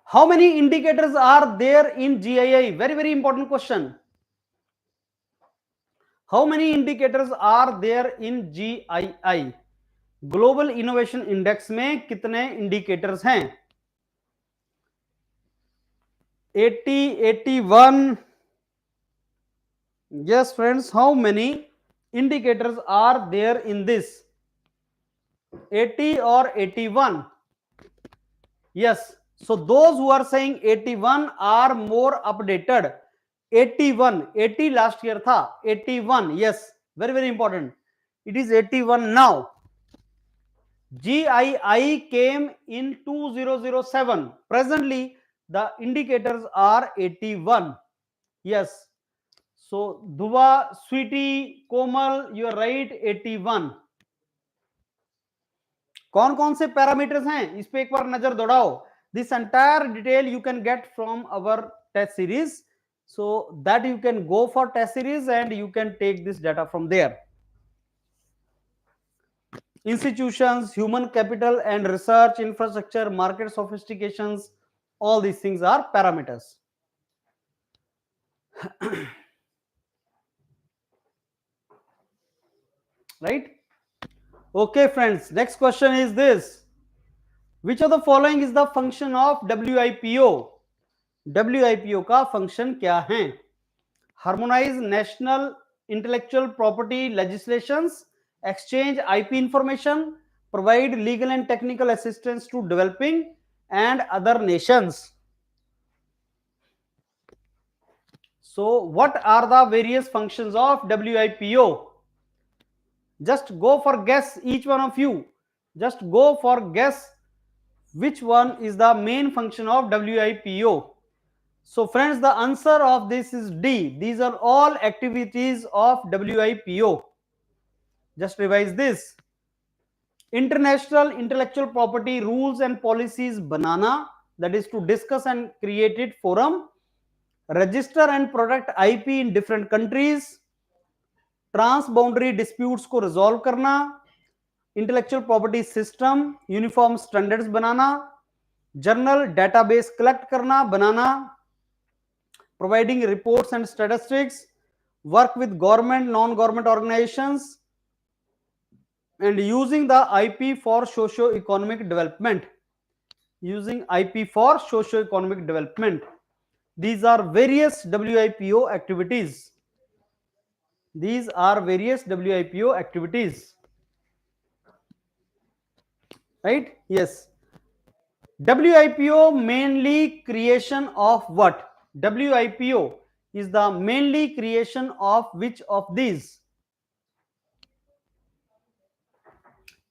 [SPEAKER 2] How many indicators are there in GII? Very, very important question. How many indicators are there in GII? Global Innovation Index में कितने indicators हैं? 80, 81. Yes, friends, how many indicators are there in this? 80 or 81? Yes. So those who are saying 81 are more updated. 81, 80 last year tha. 81, yes, very, very important. It is 81 now. GII came in 2007. Presently, the indicators are 81. Yes. So Dhuva, Sweetie, Komal, you are right, 81. कौन कौन से parameters हैं इस पे एक बार नजर दौड़ाओ. This entire detail you can get from our test series, so that you can go for test series and you can take this data from there. Institutions, human capital and research infrastructure, market sophistications, all these things are parameters. Right? Okay friends, next question is this: Which of the following is the function of WIPO? WIPO का function क्या है? Harmonize national intellectual property legislations, exchange IP information, provide legal and technical assistance to developing and other nations. So what are the various functions of WIPO? Just go for guess, each one of you. Just go for guess which one is the main function of WIPO. So friends, the answer of this is D. These are all activities of WIPO. Just revise this. International intellectual property rules and policies banana, that is to discuss and create it forum. Register and protect IP in different countries. Transboundary disputes को resolve करना, intellectual property system uniform standards बनाना, journal database collect करना बनाना, providing reports and statistics, work with government non government organisations and using the IP for socio-economic development. Using IP for socio-economic development. These are various WIPO activities. These are various WIPO activities. Right? Yes. WIPO mainly creation of what? WIPO is the mainly creation of which of these?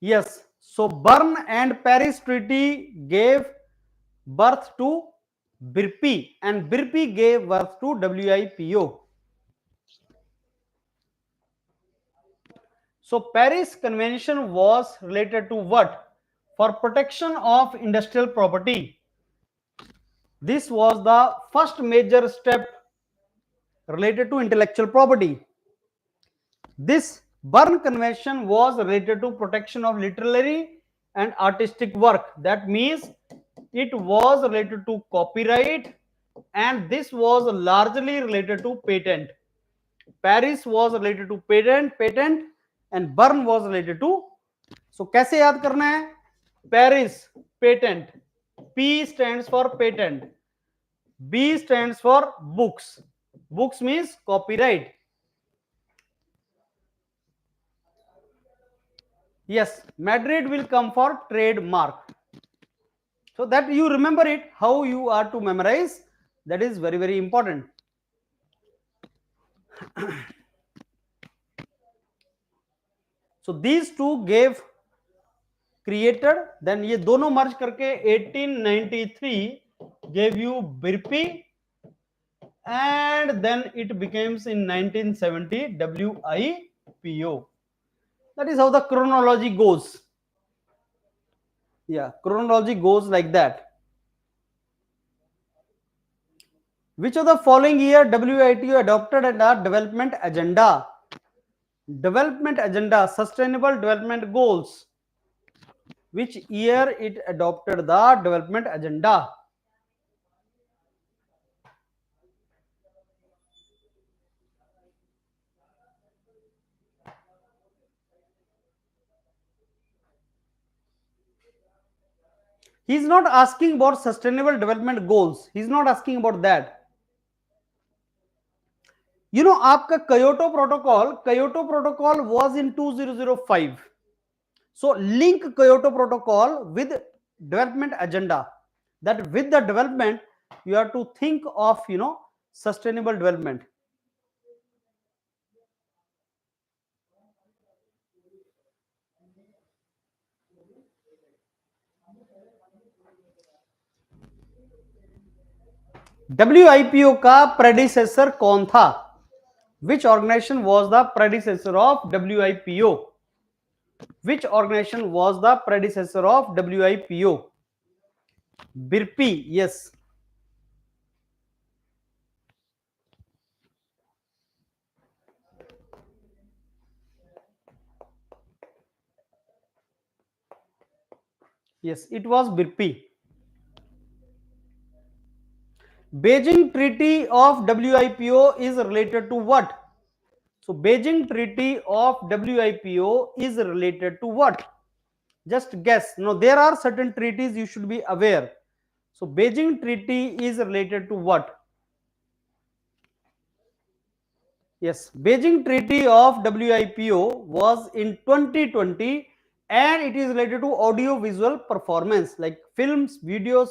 [SPEAKER 2] Yes. So Bern and Paris Treaty gave birth to BIRPI and BIRPI gave birth to WIPO. So Paris Convention was related to what? For protection of industrial property. This was the first major step related to intellectual property. This Bern Convention was related to protection of literary and artistic work. That means it was related to copyright, and this was largely related to patent. Paris was related to patent and Bern was related to. So कैसे याद करना है? Paris patent, P stands for patent, B stands for books. Books means copyright. Yes, Madrid will come for trademark. So that you remember it, how you are to memorize, that is very, very important. So these two gave created, then ये दोनों मर्ज करके 1893 gave you BIRPI, and then it becomes in 1970 WIPO. That is how the chronology goes. Yeah, chronology goes like that. Which of the following year WITO adopted a development agenda? Development agenda, sustainable development goals. Which year it adopted the development agenda? He is not asking about sustainable development goals. He is not asking about that. You know, आपका Kyoto Protocol was in 2005. So link Kyoto Protocol with development agenda. That with the development, you have to think of, you know, sustainable development. WIPO का predecessor कौन था? Which organization was the predecessor of WIPO? Which organization was the predecessor of WIPO? BIRPI, yes. Yes, it was BIRPI. Beijing Treaty of WIPO is related to what? So Beijing Treaty of WIPO is related to what? Just guess. No, there are certain treaties you should be aware. So Beijing Treaty is related to what? Yes, Beijing Treaty of WIPO was in 2020 and it is related to audio visual performance like films, videos,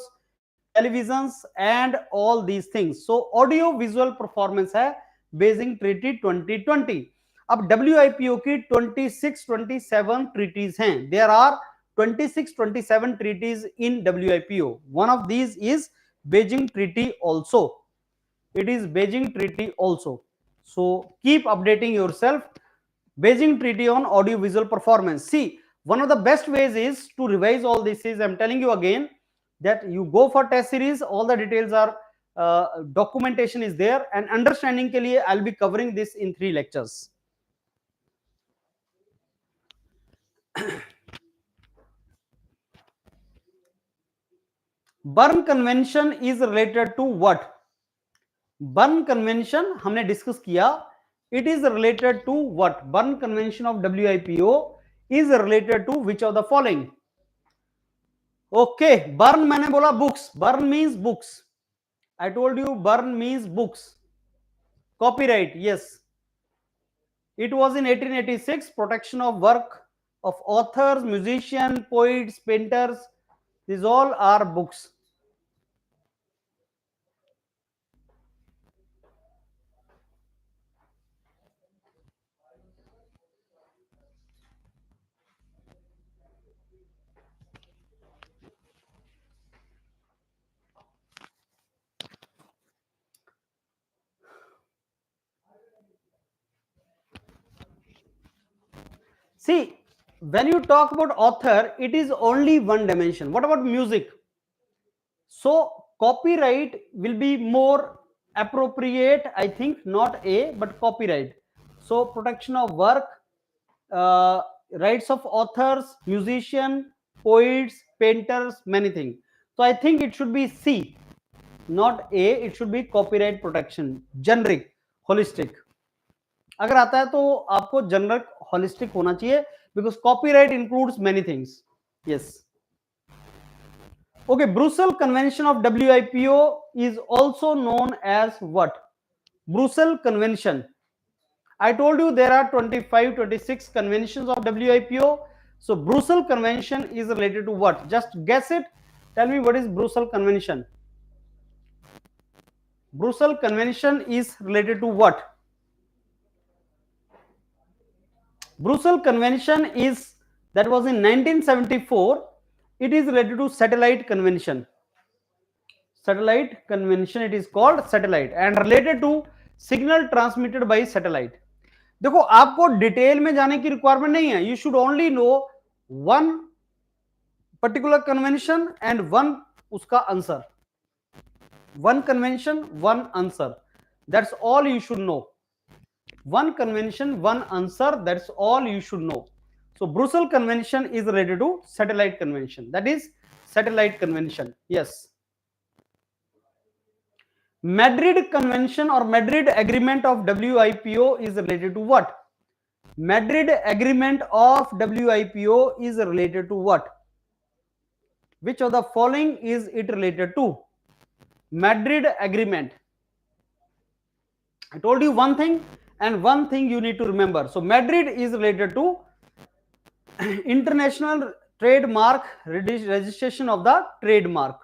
[SPEAKER 2] televisions and all these things. So audio visual performance है Beijing Treaty 2020. अब WIPO की 26-27 treaties हैं. There are 26-27 treaties in WIPO. One of these is Beijing Treaty also. It is Beijing Treaty also. So keep updating yourself. Beijing Treaty on audio visual performance. See, one of the best ways is to revise all this is, I'm telling you again, that you go for test series, all the details are documentation is there, and understanding ke liye I'll be covering this in 3 lectures. Bern Convention is related to what? Bern Convention हमने discuss किया. It is related to what? Bern Convention of WIPO is related to which of the following? Okay, Bern मैंने बोला books. Bern means books. I told you Bern means books. Copyright, yes. It was in 1886. Protection of work of authors, musicians, poets, painters. These all are books. See, when you talk about author, it is only one dimension. What about music? So copyright will be more appropriate, I think, not A, but copyright. So protection of work, uh, rights of authors, musician, poets, painters, many things. So I think it should be C, not A. It should be copyright protection, generic, holistic. अगर आता है तो आपको general holistic होना चाहिए because copyright includes many things. Yes. Okay, Brussels Convention of WIPO is also known as what? Brussels Convention. I told you there are 25, 26 conventions of WIPO. So Brussels Convention is related to what? Just guess it. Tell me what is Brussels Convention. Brussels Convention is related to what? Brussels Convention is, that was in 1974. It is related to Satellite Convention. Satellite Convention, it is called satellite and related to signal transmitted by satellite. देखो आपको detail में जाने की requirement नहीं है. You should only know one particular convention and one उसका answer. One convention, one answer. That's all you should know. One convention, one answer. That's all you should know. So Brussels Convention is related to Satellite Convention. That is Satellite Convention. Yes. Madrid Convention or Madrid Agreement of WIPO is related to what? Madrid Agreement of WIPO is related to what? Which of the following is it related to? Madrid Agreement. I told you one thing and one thing you need to remember. So Madrid is related to international trademark registration of the trademark.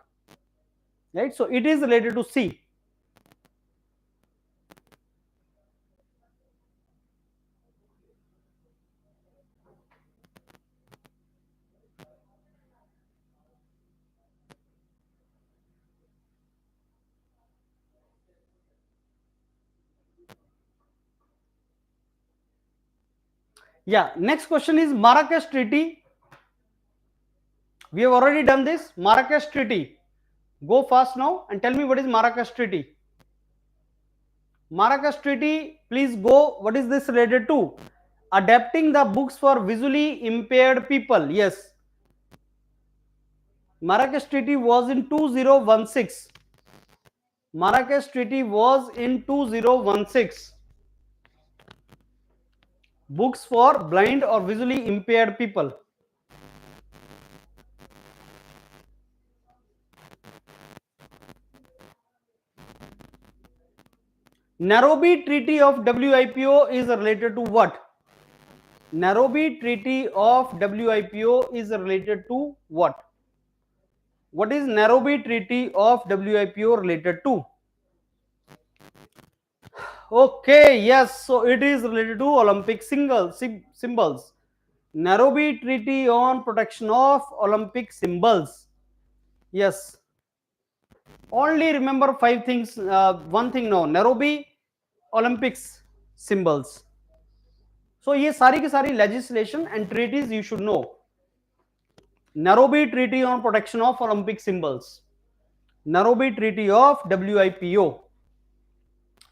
[SPEAKER 2] Right? So it is related to C. Yeah, next question is Marrakesh Treaty. We have already done this. Marrakesh Treaty. Go fast now and tell me what is Marrakesh Treaty. Marrakesh Treaty, please go. What is this related to? Adapting the books for visually impaired people. Yes. Marrakesh Treaty was in 2016. Marrakesh Treaty was in 2016. Books for blind or visually impaired people. Nairobi Treaty of WIPO is related to what? Nairobi Treaty of WIPO is related to what? What is Nairobi Treaty of WIPO related to? Okay, yes, so it is related to Olympic symbols. Nairobi Treaty on Protection of Olympic Symbols. Yes. Only remember five things. One thing now, Nairobi Olympics symbols. So ये सारी की सारी legislation and treaties you should know. Nairobi Treaty on Protection of Olympic Symbols. Nairobi Treaty of WIPO.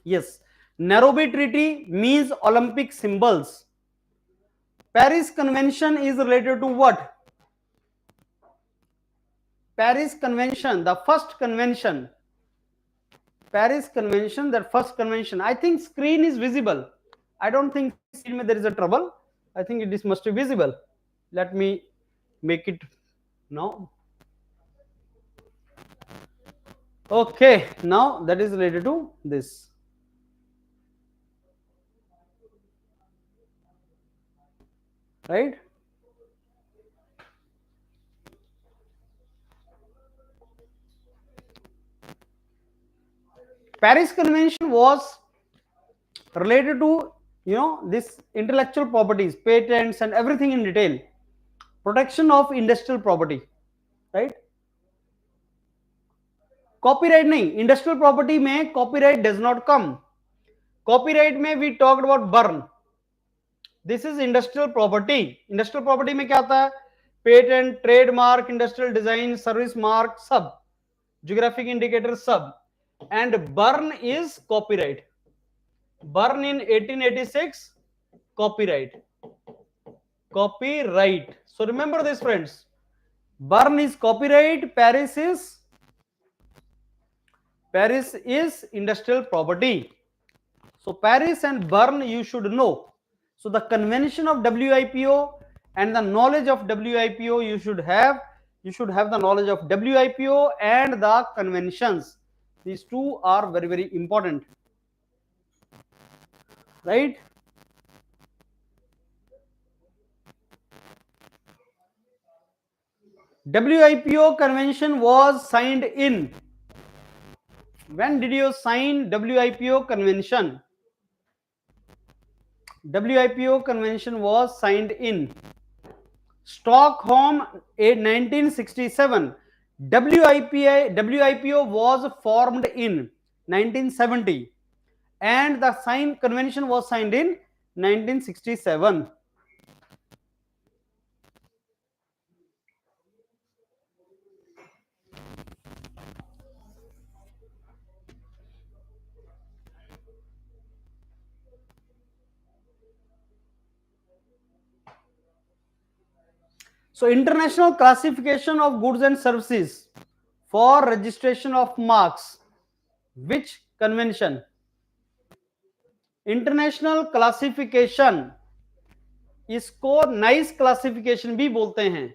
[SPEAKER 2] Yes. Nairobi Treaty means Olympic symbols. Paris Convention is related to what? Paris Convention, the first convention. Paris Convention, that first convention. I think screen is visible. I don't think screen में there is a trouble. I think it is must be visible. Let me make it now. Okay, now that is related to this. Right? Paris Convention was related to, this intellectual properties, patents and everything in detail. Protection of industrial property. Right? Copyright नहीं, industrial property में copyright does not come. Copyright में we talked about burn. This is industrial property. Industrial property में क्या आता है? Patent, trademark, industrial design, service mark, सब. Geographic indicator, सब. And burn is copyright. Burn in 1886, copyright. Copyright. So remember this, friends. Burn is copyright. Paris is industrial property. So Paris and Bern you should know. So the convention of WIPO and the knowledge of WIPO you should have. You should have the knowledge of WIPO and the conventions. These two are very, very important. Right? WIPO convention was signed in. When did you sign WIPO convention? WIPO convention was signed in Stockholm in 1967. WIPO was formed in 1970 and the convention was signed in 1967. So international classification of goods and services for registration of marks. Which convention? International classification, इसको nice classification भी बोलते हैं.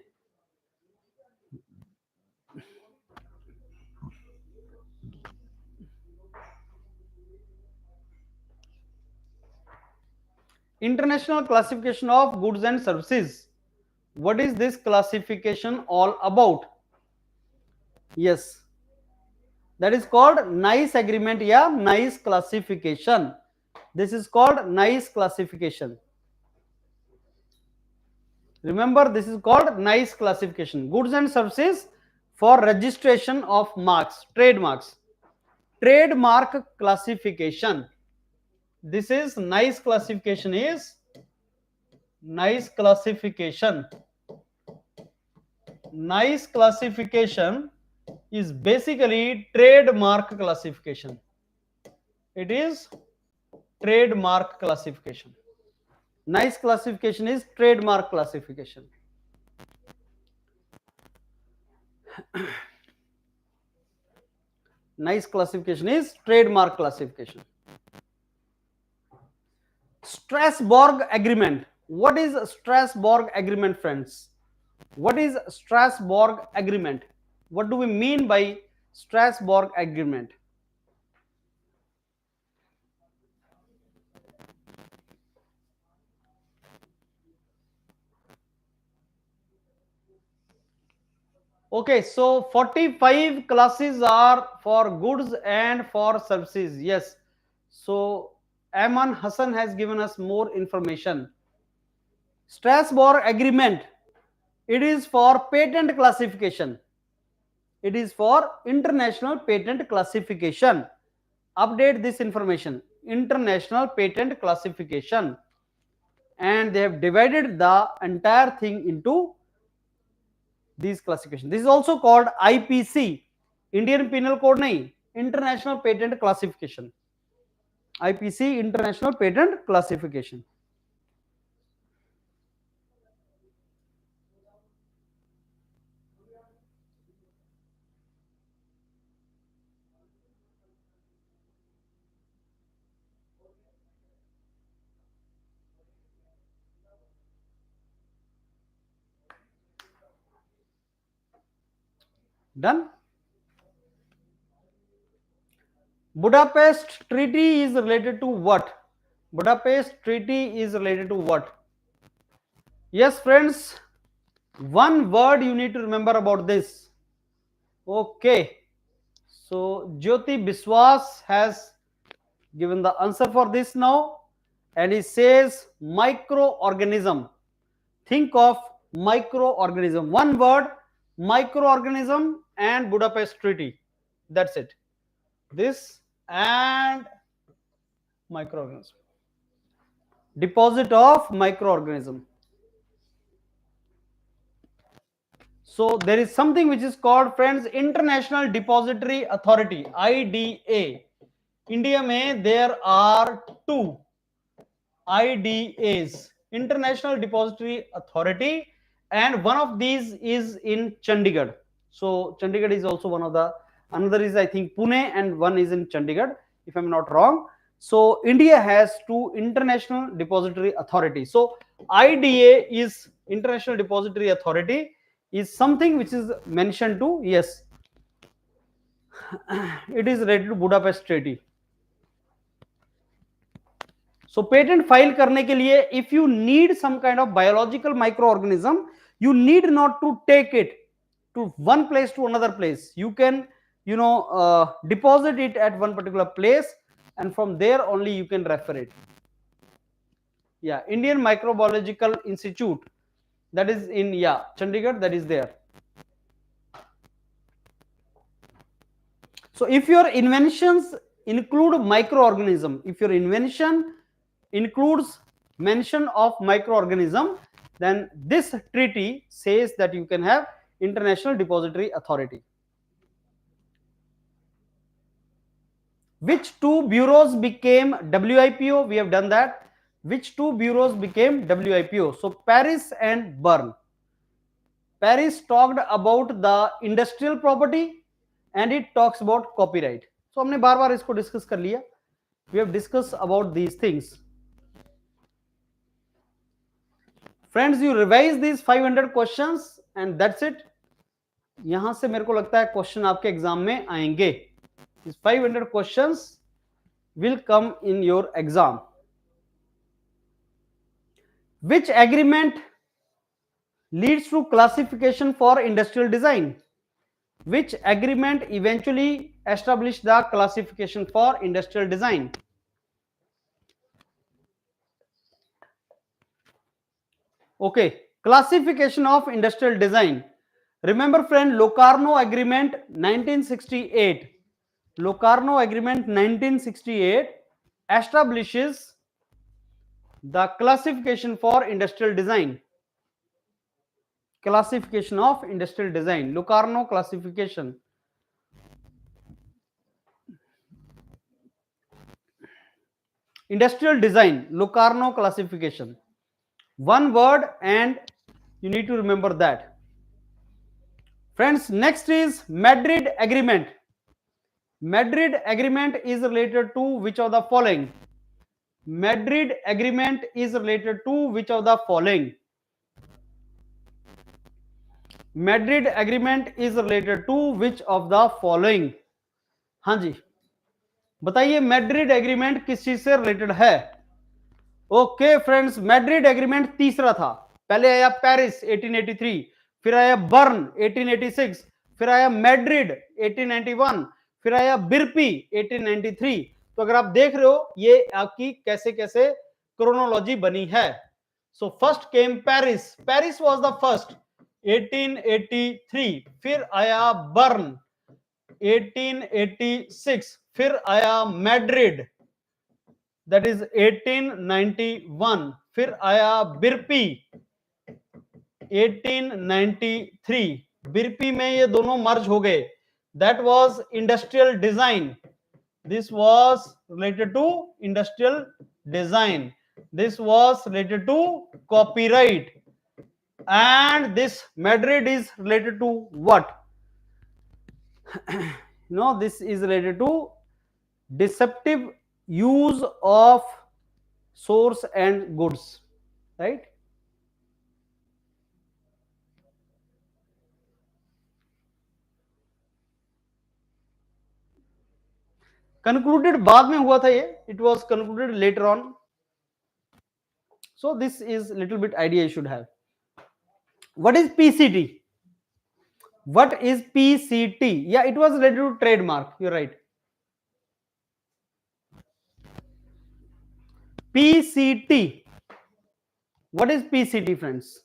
[SPEAKER 2] International classification of goods and services. What is this classification all about? Yes, that is called nice agreement. Yeah, nice classification. This is called nice classification. Remember, this is called nice classification. Goods and services for registration of marks, trademarks. Trademark classification. This is nice classification is nice classification. Nice classification is basically trademark classification. It is trademark classification. Nice classification is trademark classification. Nice classification is trademark classification. Strasbourg Agreement. What is Strasbourg Agreement, friends? What is Strasbourg Agreement? What do we mean by Strasbourg Agreement? Okay, so 45 classes are for goods and for services. Yes. So Aman Hassan has given us more information. Strasbourg Agreement. It is for patent classification. It is for international patent classification. Update this information. International patent classification. And they have divided the entire thing into these classification. This is also called IPC, Indian Penal Code nahi, International Patent Classification. IPC, International Patent Classification. Done. Budapest Treaty is related to what? Budapest Treaty is related to what? Yes, friends, one word you need to remember about this. Okay, so Jyoti Biswas has given the answer for this now, and he says microorganism. Think of microorganism. One word, microorganism and Budapest Treaty. That's it. This and microorganism. Deposit of microorganism. So there is something which is called, friends, International Depository Authority, IDA. India mein there are two IDAs, International Depository Authority, and one of these is in Chandigarh. So Chandigarh is also one of the, another is I think Pune, and one is in Chandigarh, if I'm not wrong. So India has two International Depository Authority. So IDA is International Depository Authority, is something which is mentioned to, yes, it is related to Budapest Treaty. So patent file करने के लिए, if you need some kind of biological microorganism, you need not to take it to one place to another place. You can, deposit it at one particular place, and from there only you can refer it. Yeah, Indian Microbiological Institute, that is in, yeah, Chandigarh, that is there. So if your inventions include microorganism, if your invention includes mention of microorganism, then this treaty says that you can have International Depository Authority. Which two bureaus became WIPO? We have done that. Which two bureaus became WIPO? So Paris and Bern. Paris talked about the industrial property and it talks about copyright. So हमने बार-बार इसको discuss कर लिया. We have discussed about these things. Friends, you revise these 500 questions and that's it. यहां से मेरे को लगता है क्वेश्चन आपके एग्जाम में आएंगे. These 500 questions will come in your exam. Which agreement leads to classification for industrial design? Which agreement eventually established the classification for industrial design? Okay, classification of industrial design. Remember, friend, Locarno Agreement 1968. Locarno Agreement 1968 establishes the classification for industrial design. Classification of industrial design. Locarno classification. Industrial design. Locarno classification. One word, and you need to remember that. Friends, next is Madrid Agreement. Madrid Agreement is related to which of the following? Madrid Agreement is related to which of the following? Madrid Agreement is related to which of the following? हाँ जी, बताइए Madrid agreement किस चीज से related है? Okay friends, Madrid agreement तीसरा था. पहले आया पेरिस 1883, फिर आया बर्न 1886, फिर आया मैड्रिड 1891, फिर आया बिरपी 1893। तो अगर आप देख रहे हो ये आपकी कैसे कैसे क्रोनोलॉजी बनी है। So first came Paris, Paris was the first 1883, फिर आया बर्न 1886, फिर आया मैड्रिड दैट इज 1891, फिर आया बिरपी 1893। बिरपी में ये दोनों मर्ज हो गए, that was industrial design, this was related to industrial design, this was related to copyright, and this Madrid is related to what? No, this is related to deceptive use of source and goods, right? Concluded बाद में हुआ था ये, it was concluded later on. So this is little bit idea you should have. What is PCT? What is PCT? Yeah, it was related to trademark, you're right. PCT. What is PCT, friends?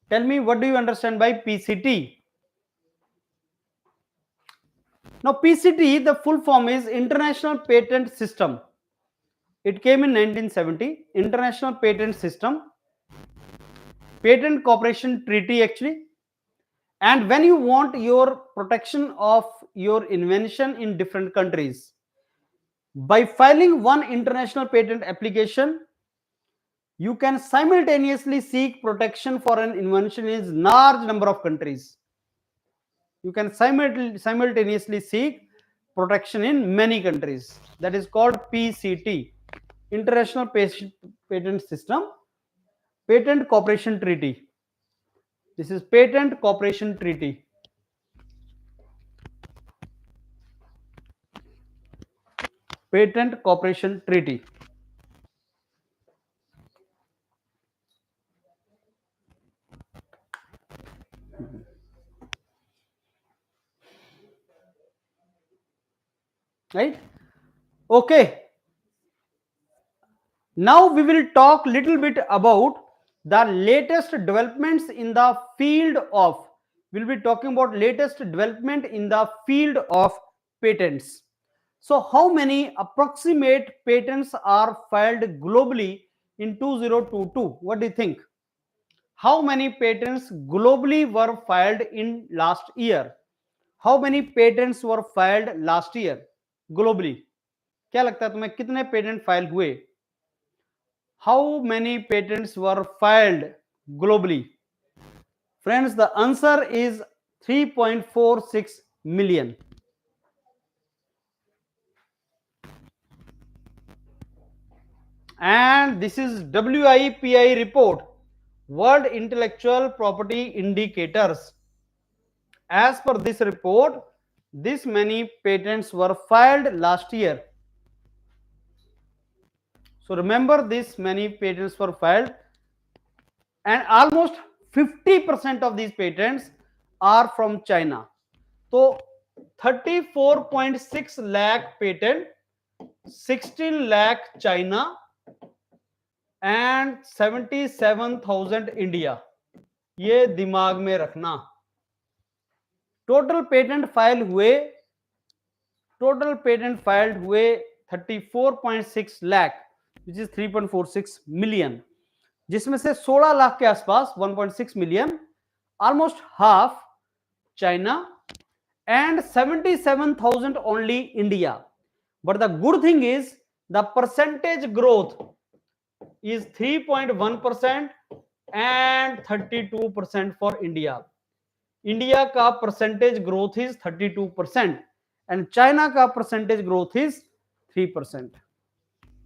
[SPEAKER 2] Tell me, what do you understand by PCT? Now PCT, the full form is International Patent System. It came in 1970. International Patent System, Patent Cooperation Treaty actually. And when you want your protection of your invention in different countries, by filing one international patent application, you can simultaneously seek protection for an invention in large number of countries. You can simultaneously seek protection in many countries. That is called PCT, International Patent System, Patent Cooperation Treaty. This is Patent Cooperation Treaty. Patent Cooperation Treaty. Right? Okay. Now we will talk little bit about the latest developments in the field of, we'll be talking about latest development in the field of patents. So how many approximate patents are filed globally in 2022? What do you think? How many patents globally were filed in last year? How many patents were filed last year globally? क्या लगता है तुम्हें कितने patent file हुए? How many patents were filed globally? Friends, the answer is 3.46 million. And this is WIPI report, World Intellectual Property Indicators. As per this report, this many patents were filed last year. So remember, this many patents were filed, and almost 50% of these patents are from China. So 34.6 lakh patent, 16 lakh China, and 77,000 India. ये दिमाग में रखना. Total patent file हुए, total patent filed हुए 34.6 lakh, which is 3.46 million, जिसमें से 16 लाख के आसपास 1.6 million, almost half China, and 77,000 only India. But the good thing is the percentage growth is 3.1% and 32% for India. India का percentage growth is 32% and China का percentage growth is 3%.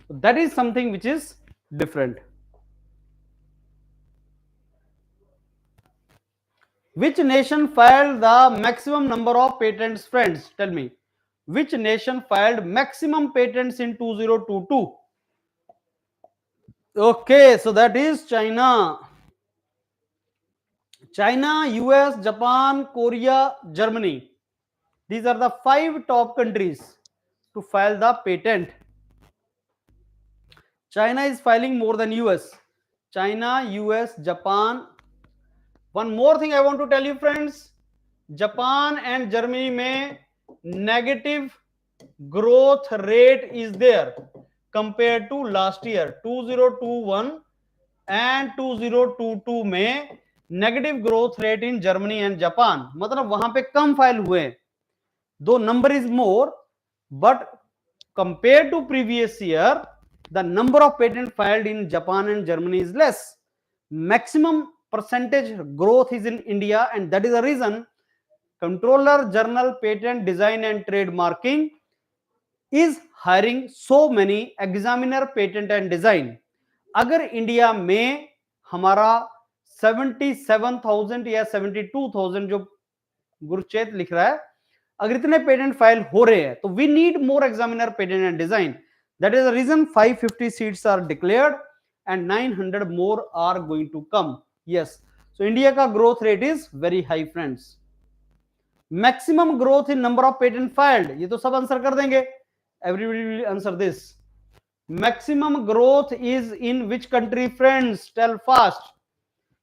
[SPEAKER 2] So that is something which is different. Which nation filed the maximum number of patents, friends? Tell me. Which nation filed maximum patents in 2022? Okay, so that is China. China, US, Japan, Korea, Germany. These are the 5 top countries to file the patent. China is filing more than US. China, US, Japan. One more thing I want to tell you, friends. Japan and Germany में negative growth rate is there compared to last year. 2021 and 2022 में negative growth rate in Germany and Japan. मतलब वहां पे कम file हुए, though number is more, but compared to previous year, the number of patents filed in Japan and Germany is less. Maximum percentage growth is in India, and that is the reason Controller General Patent Design and Trademarking is hiring so many examiner patent and design. अगर India में हमारा 77,000 या 72,000 जो गुरचेत लिख रहा है, अगर इतने पेटेंट फाइल हो रहे हैं तो we need more examiner patent and design. That is the reason 550 seats are declared and 900 more are going to come. Yes, so India का growth rate is very high friends. Maximum growth in number of patent filed, ये तो सब answer कर देंगे. Everybody will answer this. Maximum growth is in which country friends? Tell fast.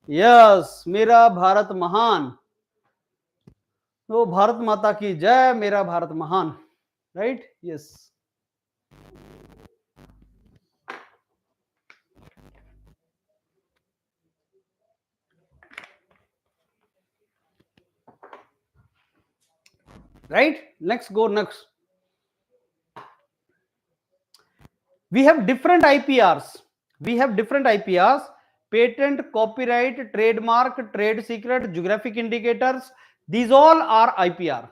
[SPEAKER 2] Yes, मेरा भारत महान. तो भारत माता की जय, मेरा भारत महान. Right? Yes. Right? Let's go next. We have different IPRs. Patent, copyright, trademark, trade secret, geographic indicators. These all are IPR.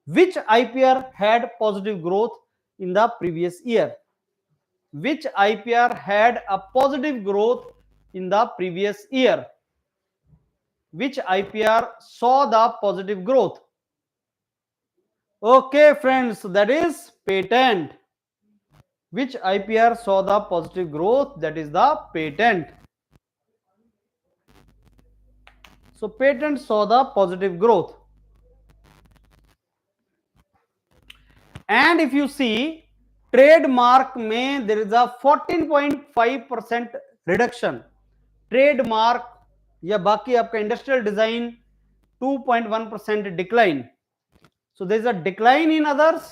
[SPEAKER 2] Which IPR had positive growth in the previous year? Which IPR had a positive growth in the previous year? Which IPR saw the positive growth? Okay, friends, that is patent. Which IPR saw the positive growth? That is the patent. So patent saw the positive growth. And if you see, trademark में there is a 14.5% reduction. Trademark या बाकी आपका industrial design 2.1% decline. So there is a decline in others,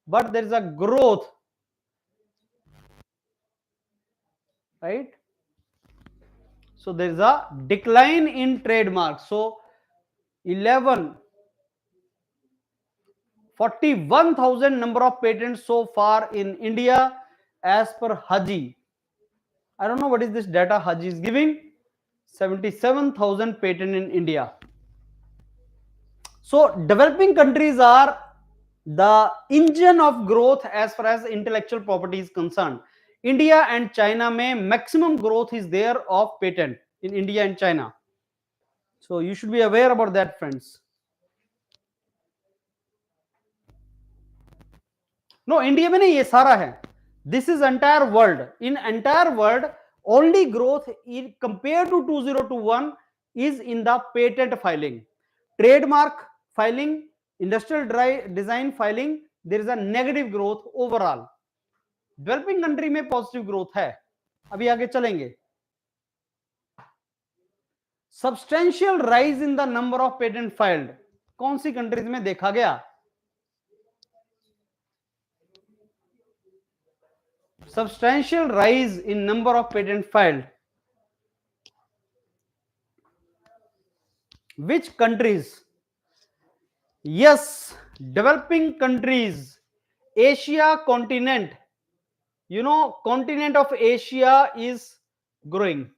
[SPEAKER 2] but there is a growth, right? So there is a decline in trademark. So 41,000 number of patents so far in India as per Haji. I don't know what is this data Haji is giving. 77,000 patent in India. So developing countries are the engine of growth as far as intellectual property is concerned. India and China में maximum growth is there of patent in India and China. So you should be aware about that, friends. No, India में नहीं, ये सारा है. This is entire world. In entire world, only growth in compared to 2021 is in the patent filing. Trademark filing, industrial design filing, there is a negative growth overall. Developing country में positive growth है. अभी आगे चलेंगे. Substantial rise in the number of patent filed कौन सी countries में देखा गया? Substantial rise in number of patent filed. Which countries? Yes, developing countries. Asia continent. You know, continent of Asia is growing.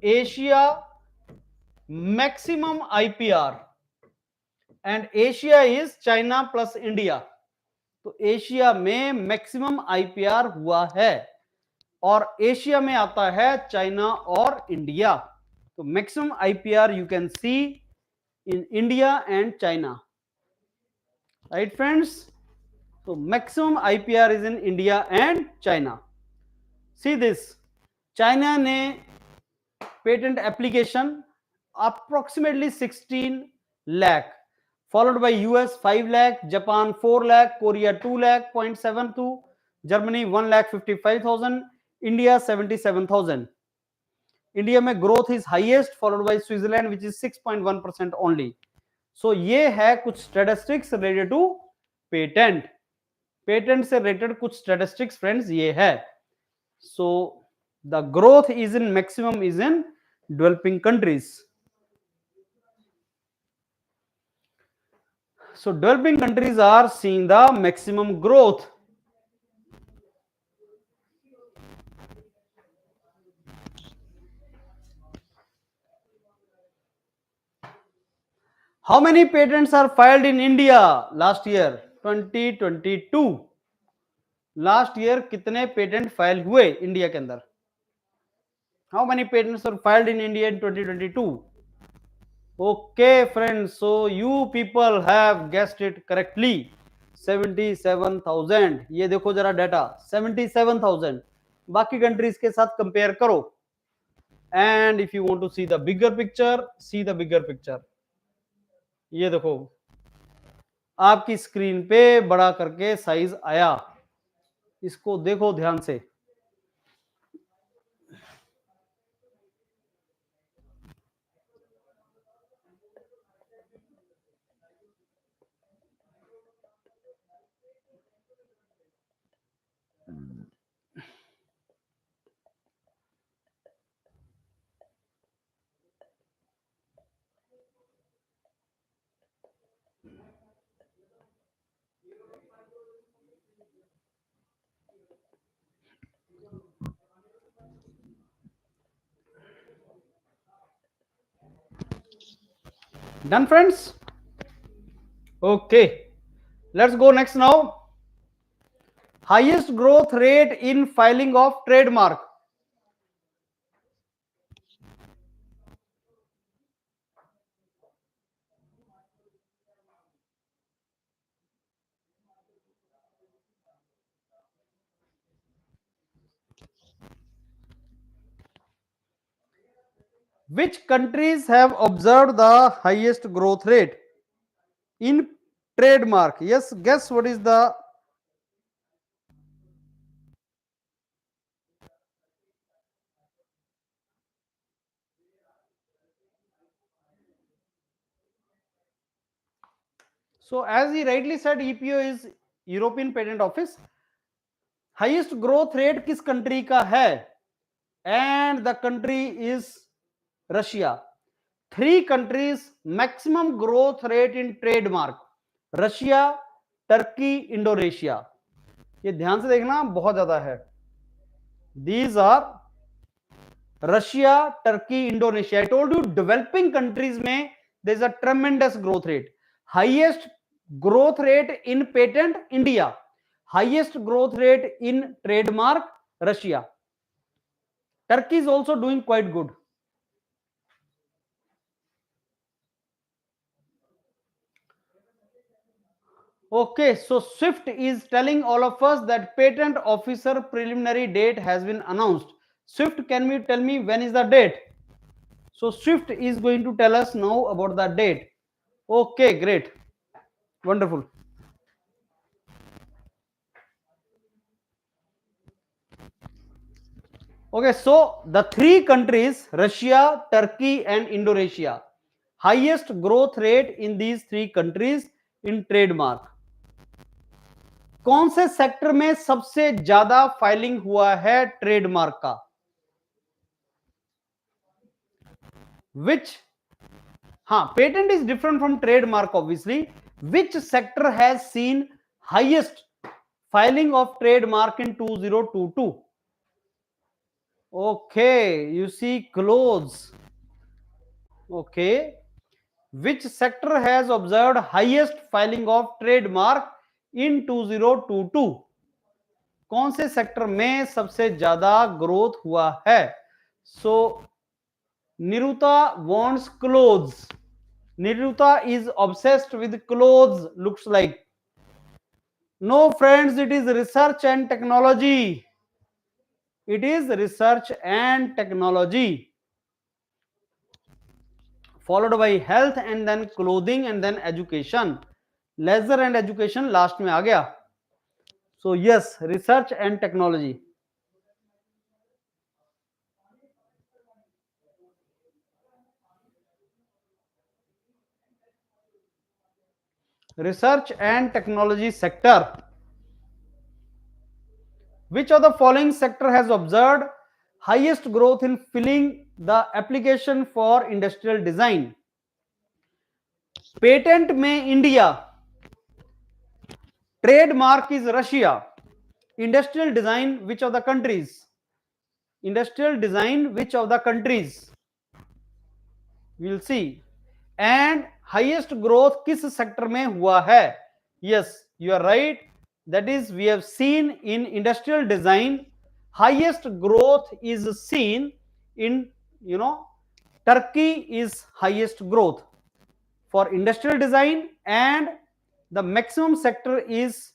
[SPEAKER 2] Asia maximum IPR. And Asia is China plus India. तो Asia में maximum IPR हुआ है और Asia में आता है China और India. तो maximum IPR you can see in India and China. Right friends? तो maximum IPR is in India and China. See this. China ने patent application approximately 16 lakh, followed by US 5 lakh, Japan 4 lakh, Korea 2 lakh, 0.72, Germany 1 lakh 55,000, India 77,000. India में growth is highest followed by Switzerland which is 6.1% only. So ये है कुछ statistics related to patent. Patent से रिलेटेड कुछ statistics friends ये है. So the growth is in maximum is in developing countries. So developing countries are seeing the maximum growth. How many patents are filed in India last year 2022? Last year कितने patent file हुए India के अंदर? How many patents are filed in India in 2022? Okay friends, so you people have guessed it correctly. 77,000. ये देखो जरा data 77,000. बाकी countries के साथ कंपेयर करो. And if you want to see the bigger picture, see the bigger picture. ये देखो आपकी स्क्रीन पे बड़ा करके साइज आया. इसको देखो ध्यान से. Done, friends? Okay. Let's go next now. Highest growth rate in filing of trademark. Which countries have observed the highest growth rate in trademark? Yes, guess what is the so as he rightly said, EPO is European Patent Office. Highest growth rate किस country का है? And the country is Russia. 3 countries maximum growth rate in trademark: Russia, Turkey, Indonesia. ये ध्यान से देखना बहुत ज्यादा है. These are Russia, Turkey, Indonesia. I told you developing countries में there is a tremendous growth rate. Highest growth rate in patent India. Highest growth rate in trademark Russia. Turkey is also doing quite good. Okay, so Swift is telling all of us that patent officer preliminary date has been announced. Swift, can you tell me when is the date? So Swift is going to tell us now about the date. Okay, great. Wonderful. Okay, so the 3 countries, Russia, Turkey and Indonesia, highest growth rate in these 3 countries in trademark. कौन से sector में सबसे ज्यादा filing हुआ है trademark का? Which, हाँ, patent is different from trademark obviously. Which sector has seen highest filing of trademark in 2022? Okay, you see clothes. Okay, which sector has observed highest filing of trademark in 2022? कौन से sector में सबसे ज्यादा growth हुआ है? सो Niruta wants clothes. Niruta is obsessed with clothes, looks like. No friends, it is research and technology. It is research and technology. followed by health and then clothing and then education. Leisure and education last में आ गया. So yes, research and technology. Research and technology sector. Which of the following sector has observed highest growth in filling the application for industrial design? Patent में India, trademark is Russia, industrial design which of the countries? Industrial design which of the countries? We'll see. And highest growth किस sector में हुआ है? Yes, you are right. That is, we have seen in industrial design, highest growth is seen in, Turkey is highest growth for industrial design, and the maximum sector is,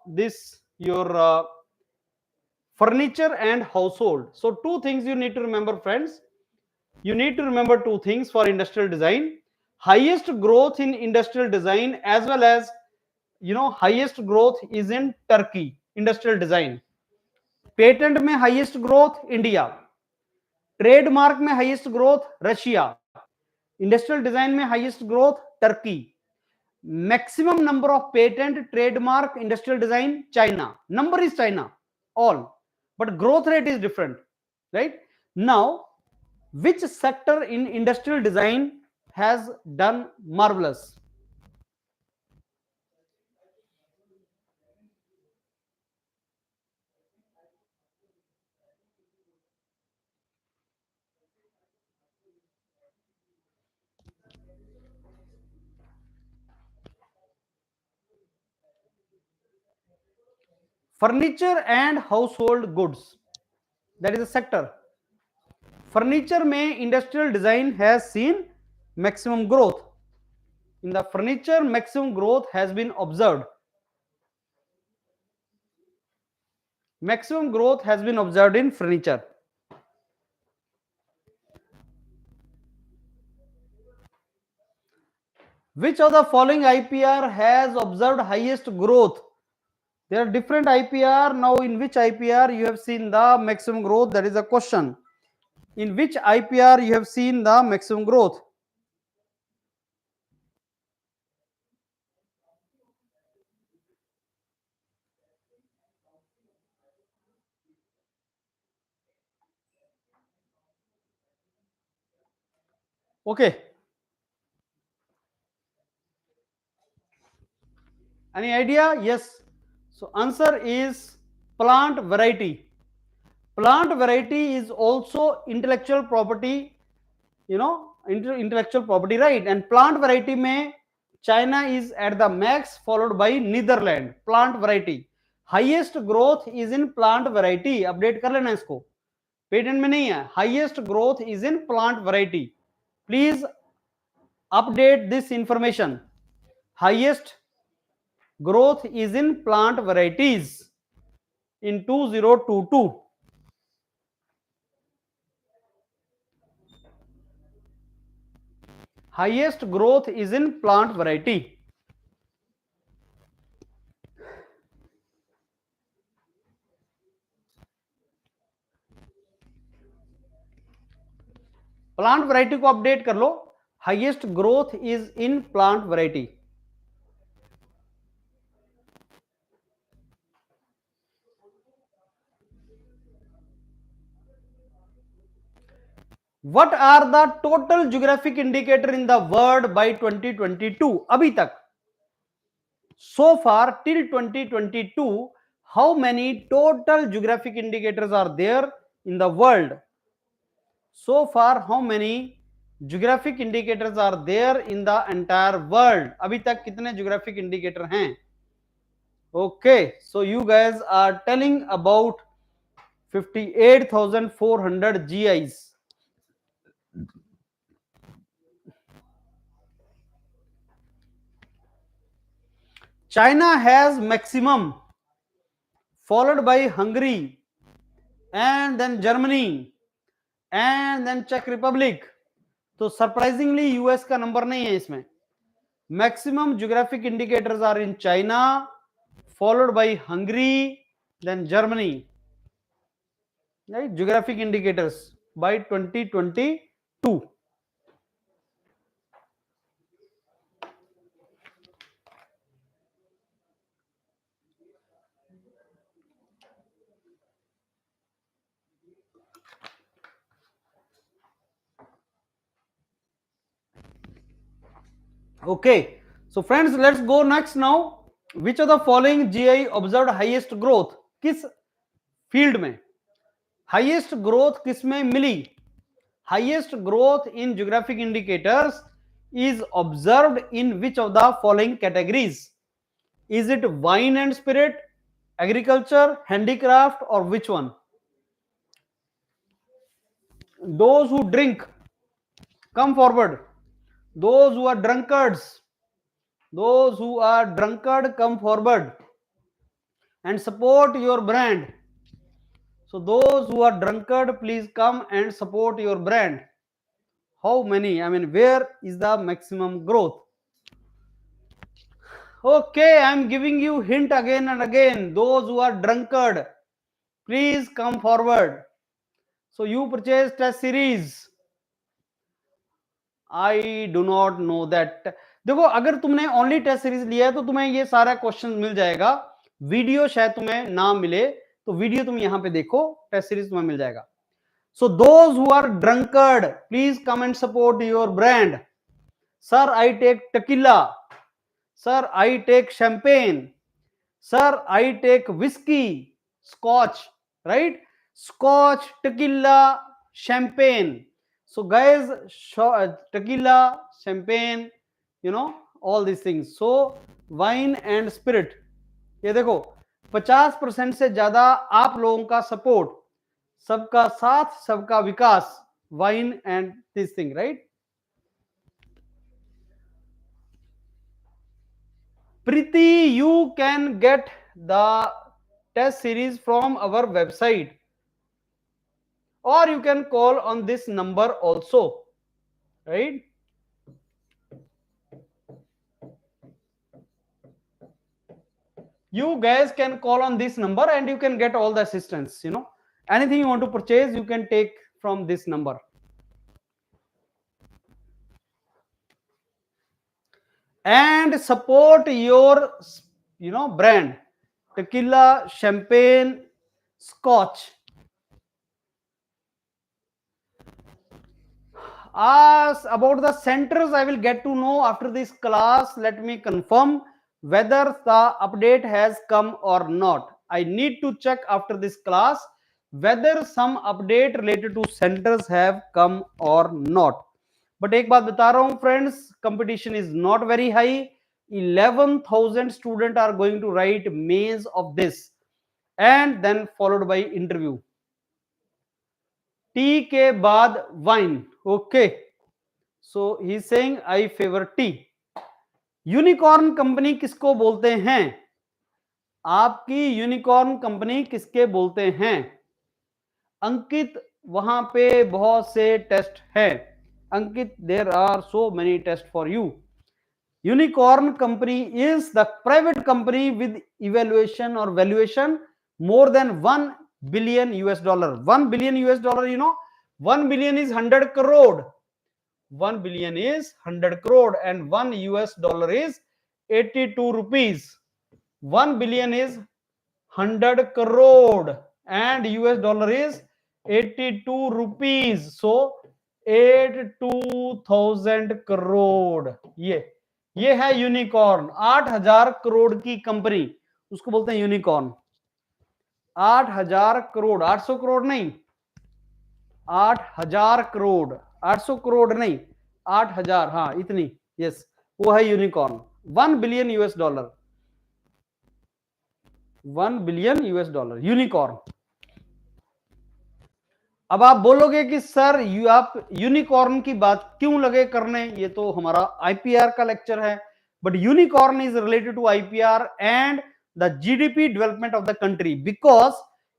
[SPEAKER 2] this your furniture and household. So two things you need to remember, friends. You need to remember two things for industrial design: highest growth in industrial design, as well as highest growth is in Turkey industrial design. Patent में highest growth India, trademark में highest growth Russia, industrial design में highest growth Turkey, maximum number of patent, trademark, industrial design China. Number is China all, but growth rate is different, right? Now, which sector in industrial design has done marvelous? Furniture and household goods, that is a sector. Furniture में industrial design has seen maximum growth. In the furniture, maximum growth has been observed. Maximum growth has been observed in furniture. Which of the following IPR has observed highest growth? There are different IPR. Now, in which IPR you have seen the maximum growth? That is a question. In which IPR you have seen the maximum growth? Okay. Any idea? Yes. So answer is plant variety. Plant variety is also intellectual property, intellectual property, right? And plant variety में China is at the max, followed by Netherlands. Plant variety, highest growth is in plant variety. Update कर लेना इसको, patent में नहीं है. Highest growth is in plant variety. Please update this information. Highest growth is in plant varieties in 2022. Highest growth is in plant variety. Plant variety को update कर लो. Highest growth is in plant variety. What are the total geographic indicator in the world by 2022? अभी तक, so far till 2022, how many total geographic indicators are there in the world? So far, how many geographic indicators are there in the entire world? अभी तक कितने geographic indicator हैं? Okay, so you guys are telling about 58,400 GIs. China has maximum, followed by Hungary, and then Germany, and then Czech Republic, तो surprisingly US का number नहीं है इसमें. Maximum geographic indicators are in China, followed by Hungary, then Germany. Right, geographic indicators by 2022. Okay, so friends, let's go next now. Which of the following GI observed highest growth? किस field में highest growth किस में मिली? Highest growth in geographic indicators is observed in which of the following categories? Is it wine and spirit, agriculture, handicraft, or which one? Those who drink, come forward. Those who are drunkards, come forward and support your brand. So those who are drunkard, please come and support your brand. How many? I mean, where is the maximum growth? Okay, I am giving you hint again and again. Those who are drunkard, please come forward. So you purchase test series. I do not know that. देखो, अगर तुमने only test series लिया है तो तुम्हें ये सारा question मिल जाएगा. वीडियो शायद तुम्हें ना मिले, तो वीडियो तुम यहां पे देखो, टेस्ट सीरीज तुम्हें मिल जाएगा. So those who are drunkard, please come and support your brand. Sir, I take tequila. Sir, I take champagne. Sir, I take whiskey, scotch, right? Scotch, tequila, champagne. So guys, tequila, champagne, all these things. So wine and spirit. ये देखो 50% से ज्यादा आप लोगों का support, सबका साथ सबका विकास, wine and this thing, right? Priti, you can get the test series from our website, or you can call on this number also, right? You guys can call on this number and you can get all the assistance. Anything you want to purchase, you can take from this number. And support your brand. Tequila, champagne, scotch. As about the centers, I will get to know after this class. Let me confirm whether the update has come or not. I need to check after this class whether some update related to centers have come or not. But एक बात बता रहा हूं friends, competition is not very high. 11,000 students are going to write mains of this, and then followed by interview. T के बाद wine. Okay, so he saying I favour T. Unicorn company किसको बोलते हैं? आपकी यूनिकॉर्न कंपनी किसके बोलते हैं? अंकित, वहां पे बहुत से टेस्ट हैं. Ankit, there are so many test for you. Unicorn company is the private company with evaluation और valuation more than $1 billion. $1 billion, 1 billion is 100 crore. 1 billion is 100 crore and $1 is 82 rupees. 1 billion is 100 crore and $, is 82 rupees. So 82,000 crore. ये है unicorn. 8,000 crore की company, उसको बोलते हैं unicorn. 8,000 crore, 800 crore नहीं, 8,000 करोड़, 800 करोड़ नहीं, 8,000, हाँ इतनी, यस, वो है यूनिकॉर्न. $1 billion, $1 billion unicorn. अब आप बोलोगे कि सर आप यूनिकॉर्न की बात क्यों लगे करने, ये तो हमारा आईपीआर का लेक्चर है. But unicorn is related to IPR and the GDP development of the country, because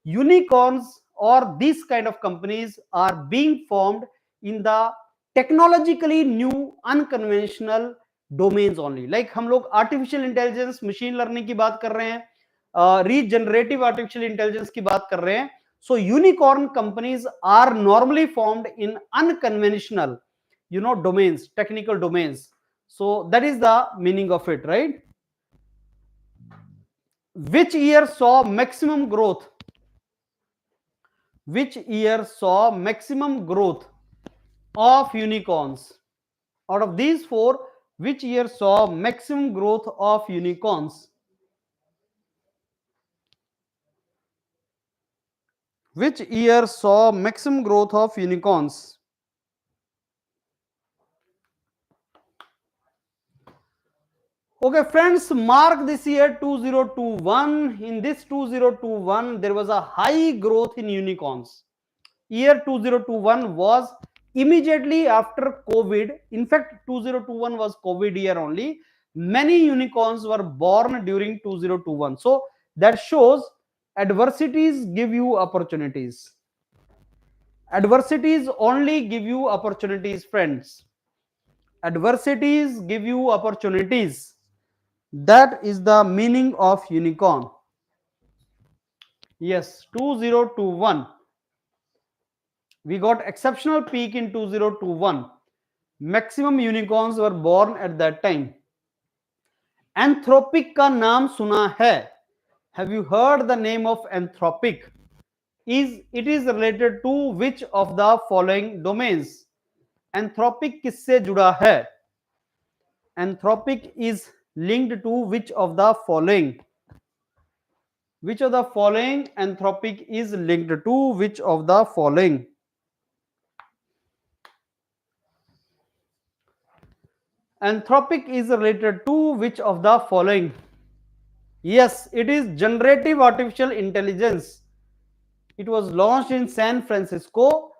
[SPEAKER 2] unicorns or these kind of companies are being formed in the technologically new unconventional domains only. Like हम लोग artificial intelligence, machine learning की बात कर रहे हैं, regenerative artificial intelligence की बात कर रहे हैं. So unicorn companies are normally formed in unconventional, domains, technical domains. So that is the meaning of it, right? Which year saw maximum growth? Which year saw maximum growth of unicorns? Out of these four, which year saw maximum growth of unicorns? Which year saw maximum growth of unicorns? Okay, friends, mark this year 2021. In this 2021, there was a high growth in unicorns. Year 2021 was immediately after COVID. In fact, 2021 was COVID year only. Many unicorns were born during 2021. So that shows adversities give you opportunities. Adversities only give you opportunities, friends. Adversities give you opportunities. That is the meaning of unicorn. Yes, 2021. We got exceptional peak in 2021. Maximum unicorns were born at that time. Anthropic का नाम सुना है? Have you heard the name of Anthropic? It is related to which of the following domains? Anthropic किससे जुड़ा है? Anthropic is linked to which of the following? Which of the following Anthropic is linked to which of the following? Anthropic is related to which of the following? Yes, it is generative artificial intelligence. It was launched in San Francisco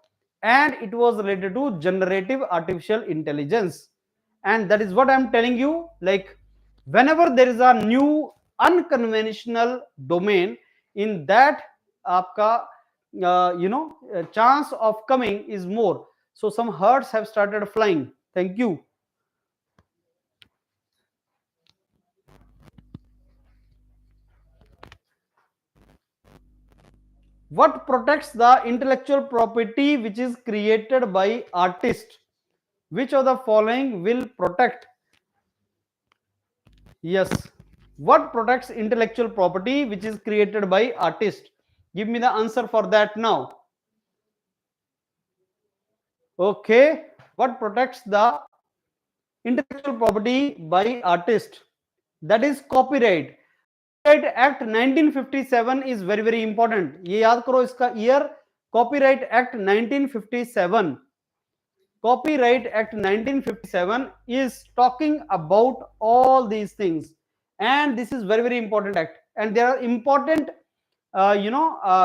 [SPEAKER 2] and it was related to generative artificial intelligence. And that is what I'm telling you. Like, whenever there is a new unconventional domain, in that aapka chance of coming is more. So some hearts have started flying. Thank you. What protects the intellectual property which is created by artist? Which of the following will protect? Yes. What protects intellectual property which is created by artist? Give me the answer for that now. Okay. What protects the intellectual property by artist? That is copyright. Copyright Act 1957 is very very important. ये याद करो इसका year. Copyright Act 1957. Copyright Act 1957 is talking about all these things, and this is very very important act. And there are important,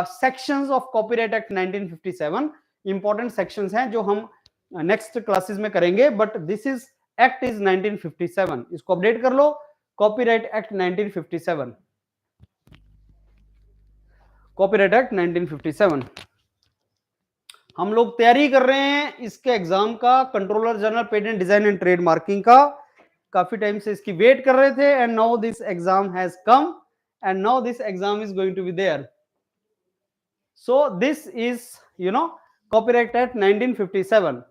[SPEAKER 2] sections of Copyright Act 1957. Important sections हैं जो हम next classes में करेंगे. But this is act is 1957. इसको update कर लो. Copyright Act 1957. Copyright Act 1957. हम लोग तैयारी कर रहे हैं इसके एग्जाम का, controller general patent design and trade marking का. काफी टाइम से इसकी वेट कर रहे थे, and now this exam has come, and now this exam is going to be there. So this is copyright act 1957.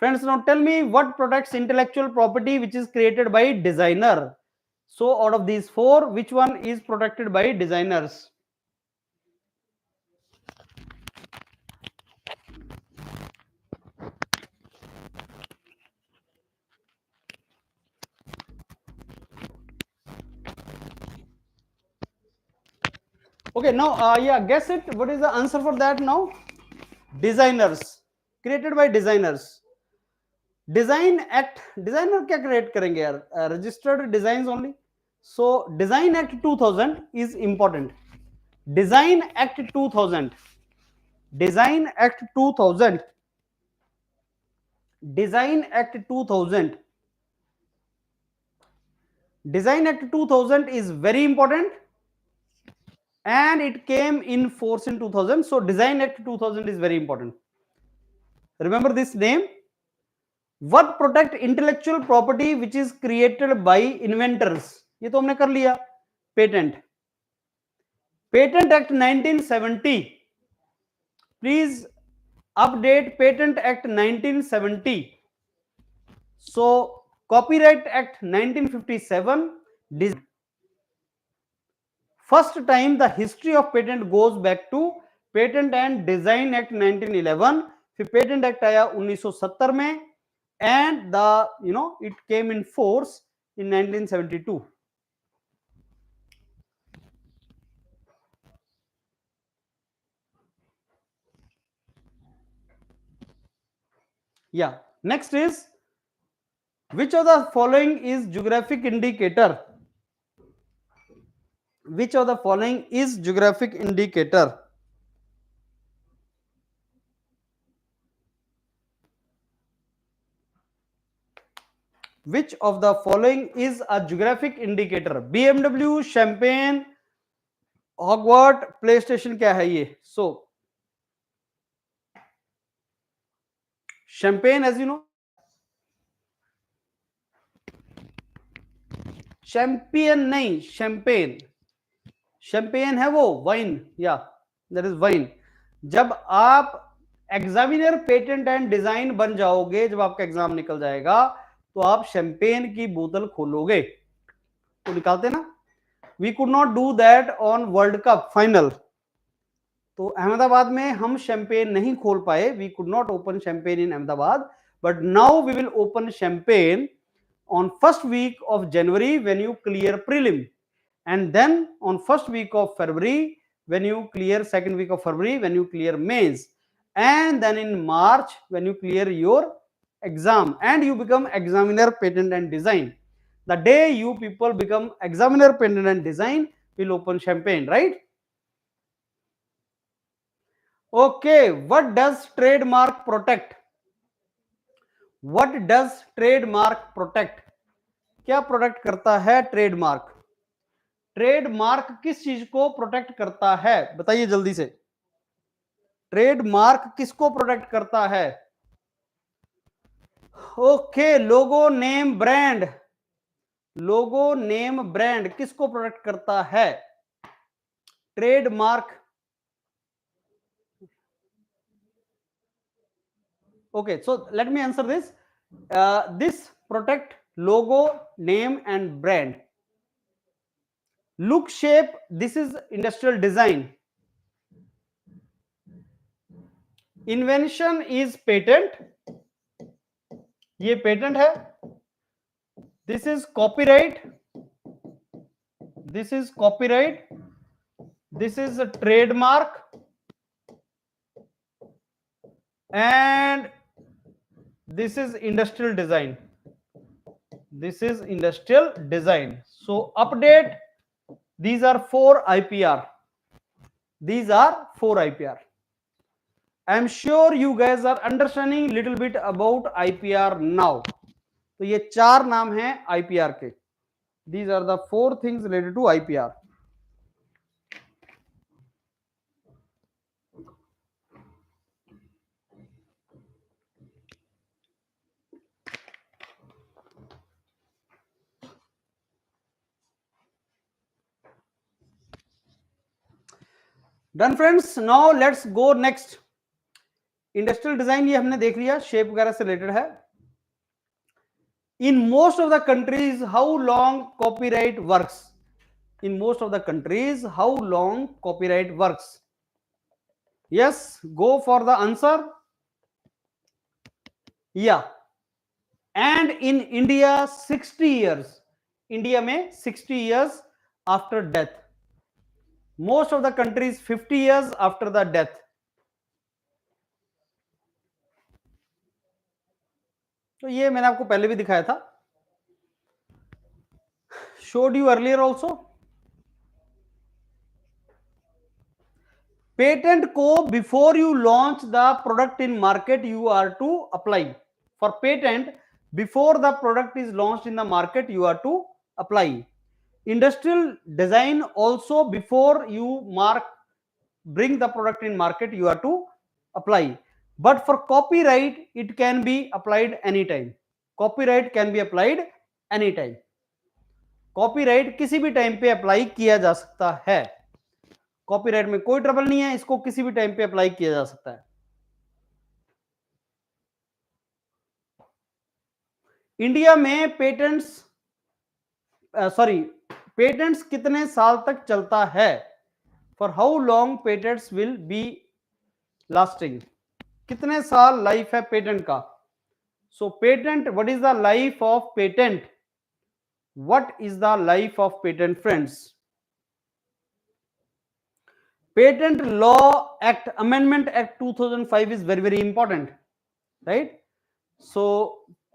[SPEAKER 2] Friends, now tell me what protects intellectual property which is created by designer. So out of these four, which one is protected by designers? Okay, now yeah, guess it. What is the answer for that now? Designers. Created by designers. Design act, designer क्या create करेंगे यार? Registered design only. So design act 2000 is important. Design act 2000. Design act 2000. Design act 2000. Design act 2000 is very important and it came in force in 2000. So design act 2000 is very important. Remember this name. What protect intellectual property which is created by inventors, ये तो हमने कर लिया। Patent, patent act 1970, please update patent act 1970। So copyright act 1957, first time the history of patent goes back to patent and design act 1911, फिर patent act आया 1970 में, and the it came in force in 1972। Yeah, next is, which of the following is geographic indicator? Which of the following is geographic indicator? Which of the following is a geographic indicator? BMW, champagne, Hogwart, play station, क्या है ये? So champagne, as you know, champion नहीं, champagne, champagne है वो wine, या that is wine. जब आप examiner patent and design बन जाओगे, जब आपका एग्जाम निकल जाएगा, तो आप शैंपेन की बोतल खोलोगे, तो निकालते ना। We could not do that on world cup final, तो अहमदाबाद में हम शैंपेन नहीं खोल पाए, we could not open champagne in Ahmedabad, but now we will open champagne on first week of January when you clear prelim, and then on first week of February when you clear, second week of February when you clear mains, and then in March when you clear your exam and you become examiner patent and design. The day you people become examiner patent and design, will open champagne, right? Okay, what does trademark protect? What does trademark protect? क्या protect करता है trademark? Trademark किस चीज को protect करता है, बताइए जल्दी से। ट्रेडमार्क किसको प्रोटेक्ट करता है? ओके, लोगो नेम ब्रांड, लोगो नेम ब्रांड किसको प्रोटेक्ट करता है? Trademark. Okay, so let me answer this. This protect logo, name and brand. Look, shape, this is industrial design. Invention is patent, ये patent है. This is copyright, this is copyright, this is a trademark, and this is industrial design. This is industrial design. So update, these are 4 IPR. These are 4 IPR. I am sure you guys are understanding little bit about IPR now. तो ये 4 नाम हैं IPR के. These are the 4 things related to IPR. Done friends, now let's go next. Industrial design ये हमने देख लिया, shape वगैरह से रिलेटेड है. In most of the countries, how long copyright works? In most of the countries, how long copyright works? Yes, go for the answer. Yeah. And in India 60 years. India में 60 years after death. Most of the countries 50 years after the death. तो ये मैंने आपको पहले भी दिखाया था, showed you earlier also. Patent को before you launch the product in market you are to apply for patent. Before the product is launch in the market you are to apply. Industrial design also before you mark bring the product in market you are to apply. But for copyright, it can be applied anytime. Copyright can be applied anytime. Copyright किसी भी time पे apply किया जा सकता है. Copyright में कोई trouble नहीं है, इसको किसी भी टाइम पे अप्लाई किया जा सकता है. इंडिया में पेटेंट्स कितने साल तक चलता है? For how long patents will be lasting? कितने साल लाइफ है पेटेंट का? So patent, what is the life of patent? What is the life of patent friends? Patent Law Act, Amendment Act 2005 is very, very important, right? So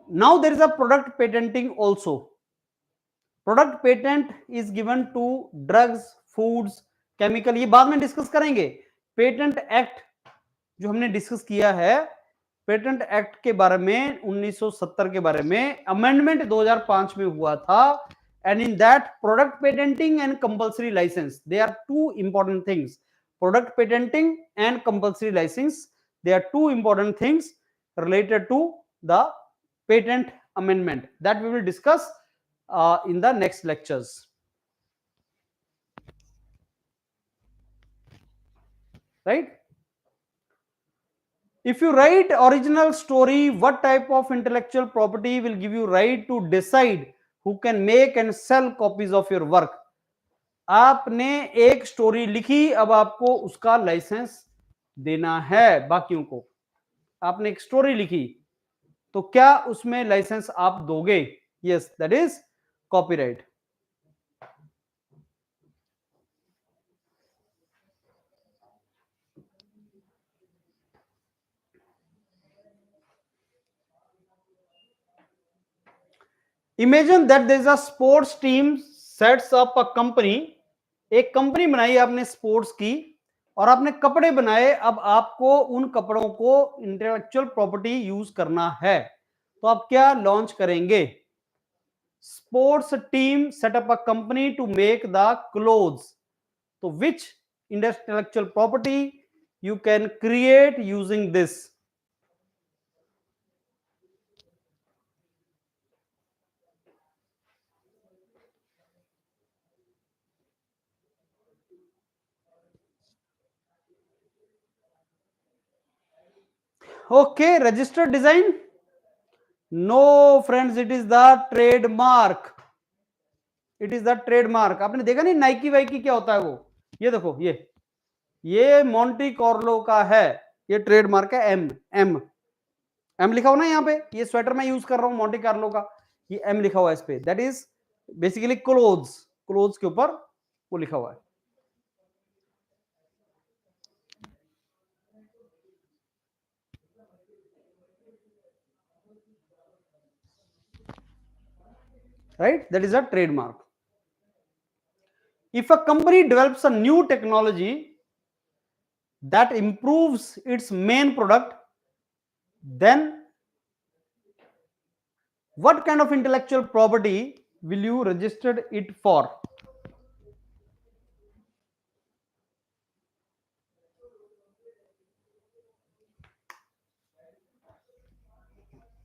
[SPEAKER 2] now there is a product patenting also. Product patent is given to drugs, foods, chemical. ये बाद में discuss करेंगे. Patent act जो हमने discuss किया है, patent act के बारे में 1970 के बारे में अमेंडमेंट 2005 में हुआ था. And in that, product patenting and compulsory license, they are two important things. Product patenting and compulsory license, they are two important things related to the patent amendment that we will discuss in the next lectures. Right? If you write original story, what type of intellectual property will give you right to decide who can make and sell copies of your work? आपने एक story लिखी, अब आपको उसका licence देना है बाकियों को. आपने एक स्टोरी लिखी, तो क्या उसमें लाइसेंस आप दोगे? Yes, that is copyright. Imagine that there is a sports team sets up a company. एक कंपनी बनाई आपने स्पोर्ट्स की, और आपने कपड़े बनाए. अब आपको उन कपड़ों को इंटेलेक्चुअल प्रॉपर्टी यूज करना है, तो आप क्या लॉन्च करेंगे? Sports team set up a company to make the clothes. तो which intellectual property you can create using this? Okay, registered design? No friends, it is the trademark. It is the trademark. आपने देखा नहीं Nike वाइकी क्या होता है वो? ये देखो, ये मोंटी कॉर्लो का है. ये ट्रेडमार्क है. एम एम एम लिखा हुआ ना यहाँ पे. ये स्वेटर मैं यूज कर रहा हूँ मोंटी कार्लो का, ये एम लिखा हुआ है इस पे. दैट इज बेसिकली क्लोथ्स के ऊपर वो लिखा हुआ है. Right? That is a trademark. If a company develops a new technology that improves its main product, then what kind of intellectual property will you register it for?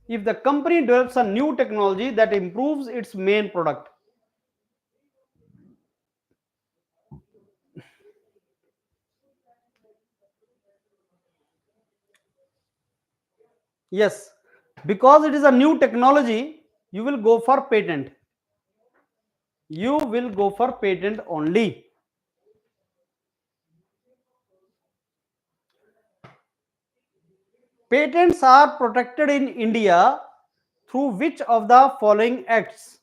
[SPEAKER 2] If the company develops a new technology that improves its main product, yes, because it is a new technology, you will go for patent. You will go for patent only. Patents are protected in India through which of the following acts?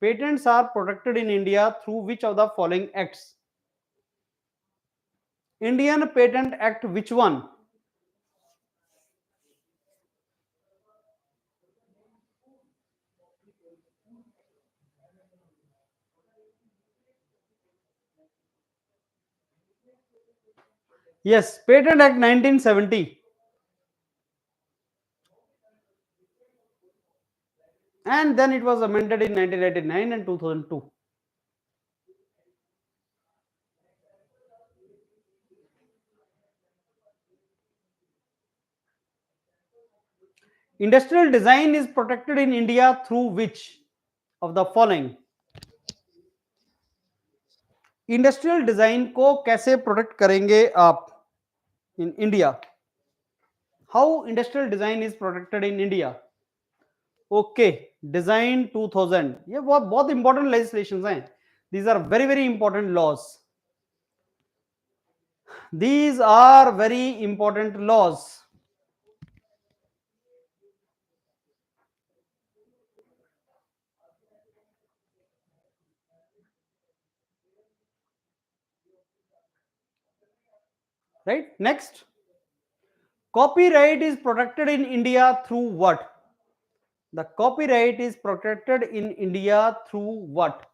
[SPEAKER 2] Patents are protected in India through which of the following acts? Indian Patent Act, which one? Yes, Patent Act 1970. And then it was amended in 1999 and 2002. Industrial design is protected in India through which of the following? Industrial design को कैसे protect करेंगे आप in India? How industrial design is protected in India? Okay, design 2000, ये बहुत बहुत important legislations हैं. These are very very important laws. These are very important laws. Right? Next. Copyright is protected in India through what? The copyright is protected in India through what?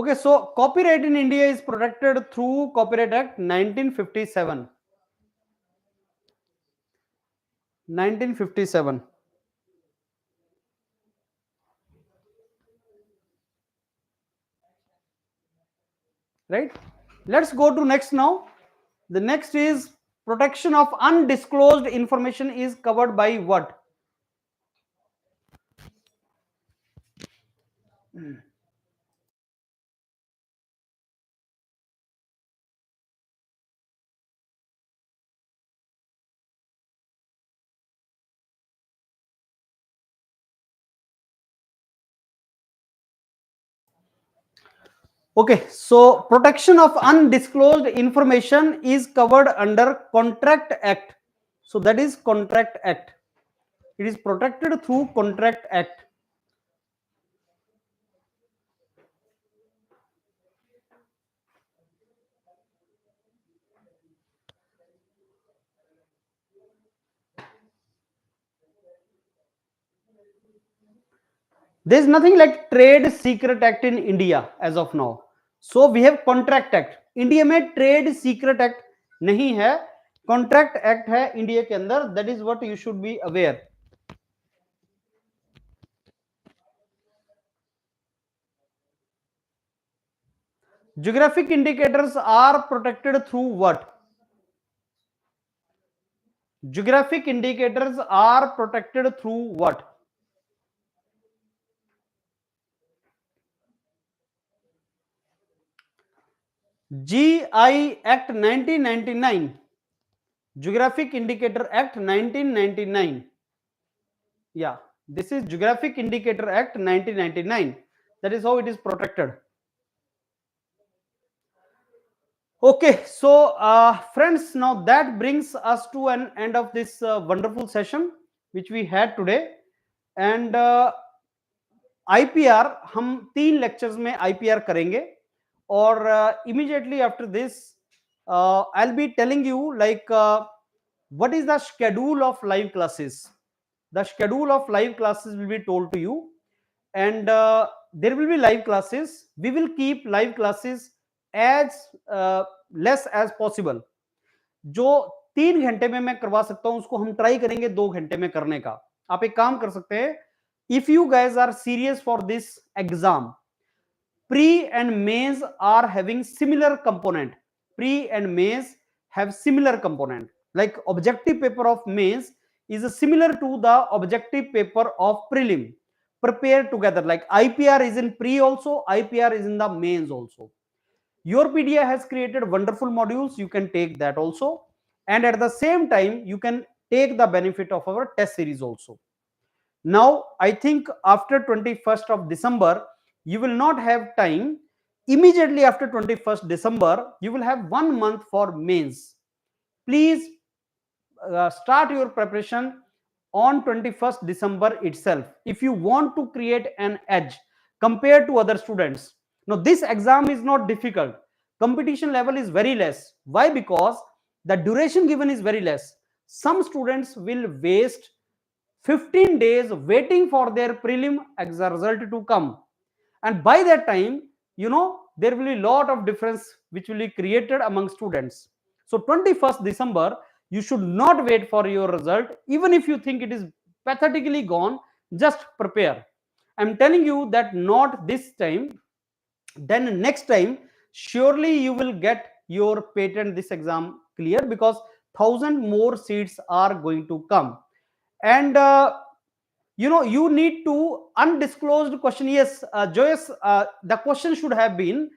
[SPEAKER 2] Okay, so copyright in India is protected through Copyright Act 1957. 1957. Right? Let's go to next now. The next is protection of undisclosed information is covered by what? Okay, so protection of undisclosed information is covered under Contract Act. So that is Contract Act. It is protected through Contract Act. There is nothing like Trade Secret Act in India as of now. So we have Contract Act. India में Trade Secret Act नहीं है, Contract Act है India के अंदर. That is what you should be aware. Geographic indicators are protected through what? Geographic indicators are protected through what? GI Act 1999. Geographic Indicator Act 1999. Yeah, this is Geographic Indicator Act 1999. That is how it is protected. Okay, so friends, now that brings us to an end of this wonderful session which we had today. And IPR हम 3 lectures में IPR करेंगे, और immediately after this I'll be telling you like what is the schedule of live classes. The schedule of live classes will be told to you, and there will be live classes. We will keep live classes as less as possible. जो 3 घंटे में मैं करवा सकता हूं उसको हम try करेंगे 2 घंटे में करने का. आप एक काम कर सकते हैं, if you guys are serious for this exam, pre and mains are having similar component. Pre and mains have similar component. Like objective paper of mains is similar to the objective paper of prelim. Prepare together. Like IPR is in pre also, IPR is in the mains also. YourPedia has created wonderful modules. You can take that also. And at the same time, you can take the benefit of our test series also. Now, I think after 21st of December, you will not have time. Immediately after 21st December, you will have 1 month for mains. Please start your preparation on 21st December itself if you want to create an edge compared to other students. Now, this exam is not difficult. Competition level is very less. Why? Because the duration given is very less. Some students will waste 15 days waiting for their prelim exam result to come, and by that time, there will be a lot of difference which will be created among students. So 21st December, you should not wait for your result. Even if you think it is pathetically gone, just prepare. I'm telling you that not this time, then next time surely you will get your patent this exam clear, because 1,000 more seats are going to come. And you need to undisclosed question. Yes, Joyce, the question should have been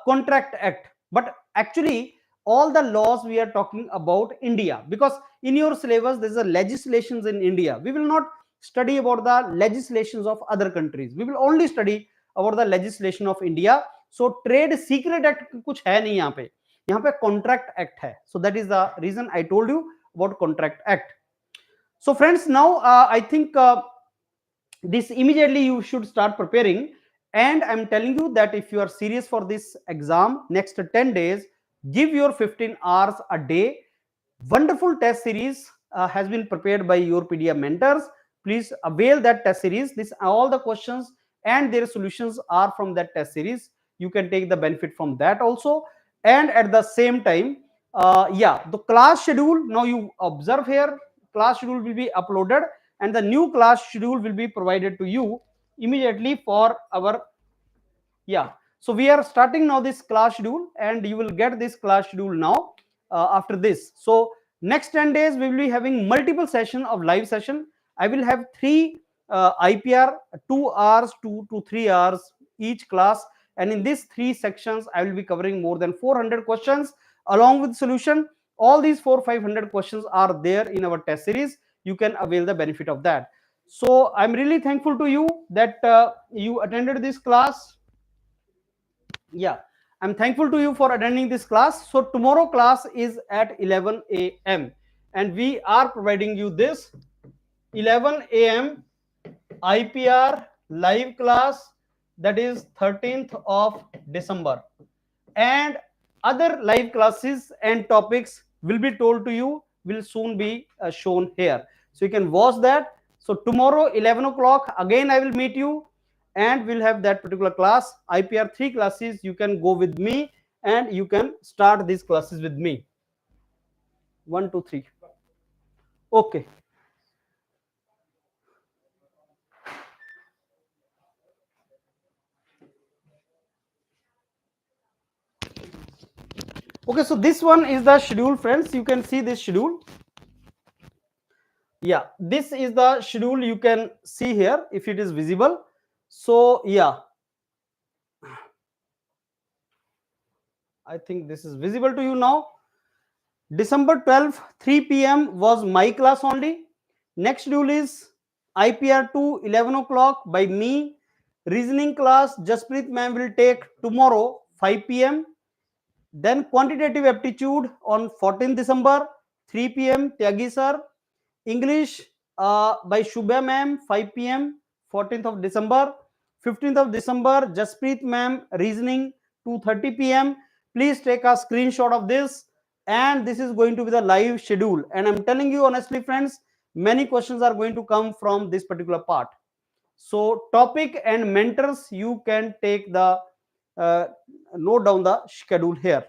[SPEAKER 2] contract act, but actually all the laws we are talking about India, because in your syllabus there's a legislations in India. We will not study about the legislations of other countries, we will only study about the legislation of India. So trade secret act कुछ है नहीं यहाँ पे contract act है. So that is the reason I told you about contract act. So friends, now I think this immediately you should start preparing. And I'm telling you that if you are serious for this exam, next 10 days, give your 15 hours a day. Wonderful test series has been prepared by YourPedia mentors. Please avail that test series. This all the questions and their solutions are from that test series. You can take the benefit from that also. And at the same time, the class schedule, now you observe here, class schedule will be uploaded and the new class schedule will be provided to you immediately for our, so we are starting now this class schedule and you will get this class schedule now after this. So next 10 days we will be having multiple session of live session. I will have 3 IPR, 2 hours, 2 to 3 hours each class, and in these 3 sections I will be covering more than 400 questions along with solution. All these 400-500 questions are there in our test series. You can avail the benefit of that. So I'm really thankful to you that you attended this class. I'm thankful to you for attending this class. So tomorrow class is at 11 a.m. and we are providing you this 11 a.m. IPR live class, that is 13th of December, and other live classes and topics will be told to you, will soon be shown here, so you can watch that. So tomorrow 11 o'clock again I will meet you and we'll have that particular class, IPR 3 classes. You can go with me and you can start these classes with me. 1 2 3. Okay. Okay, so this one is the schedule, friends. You can see this schedule. This is the schedule. You can see here if it is visible. So I think this is visible to you now. December 12th 3 p.m. was my class only. Next schedule is IPR 2 11 o'clock by me. Reasoning class Jasprit ma'am will take tomorrow 5 p.m. Then quantitative aptitude on 14th December 3 p.m. Tyagi sir. English by Shubha ma'am 5 p.m. 14th of December. 15th of December Jasprit ma'am reasoning 2:30 p.m. Please take a screenshot of this, and this is going to be the live schedule. And I'm telling you honestly, friends, many questions are going to come from this particular part. So topic and mentors, you can take the note down the schedule here.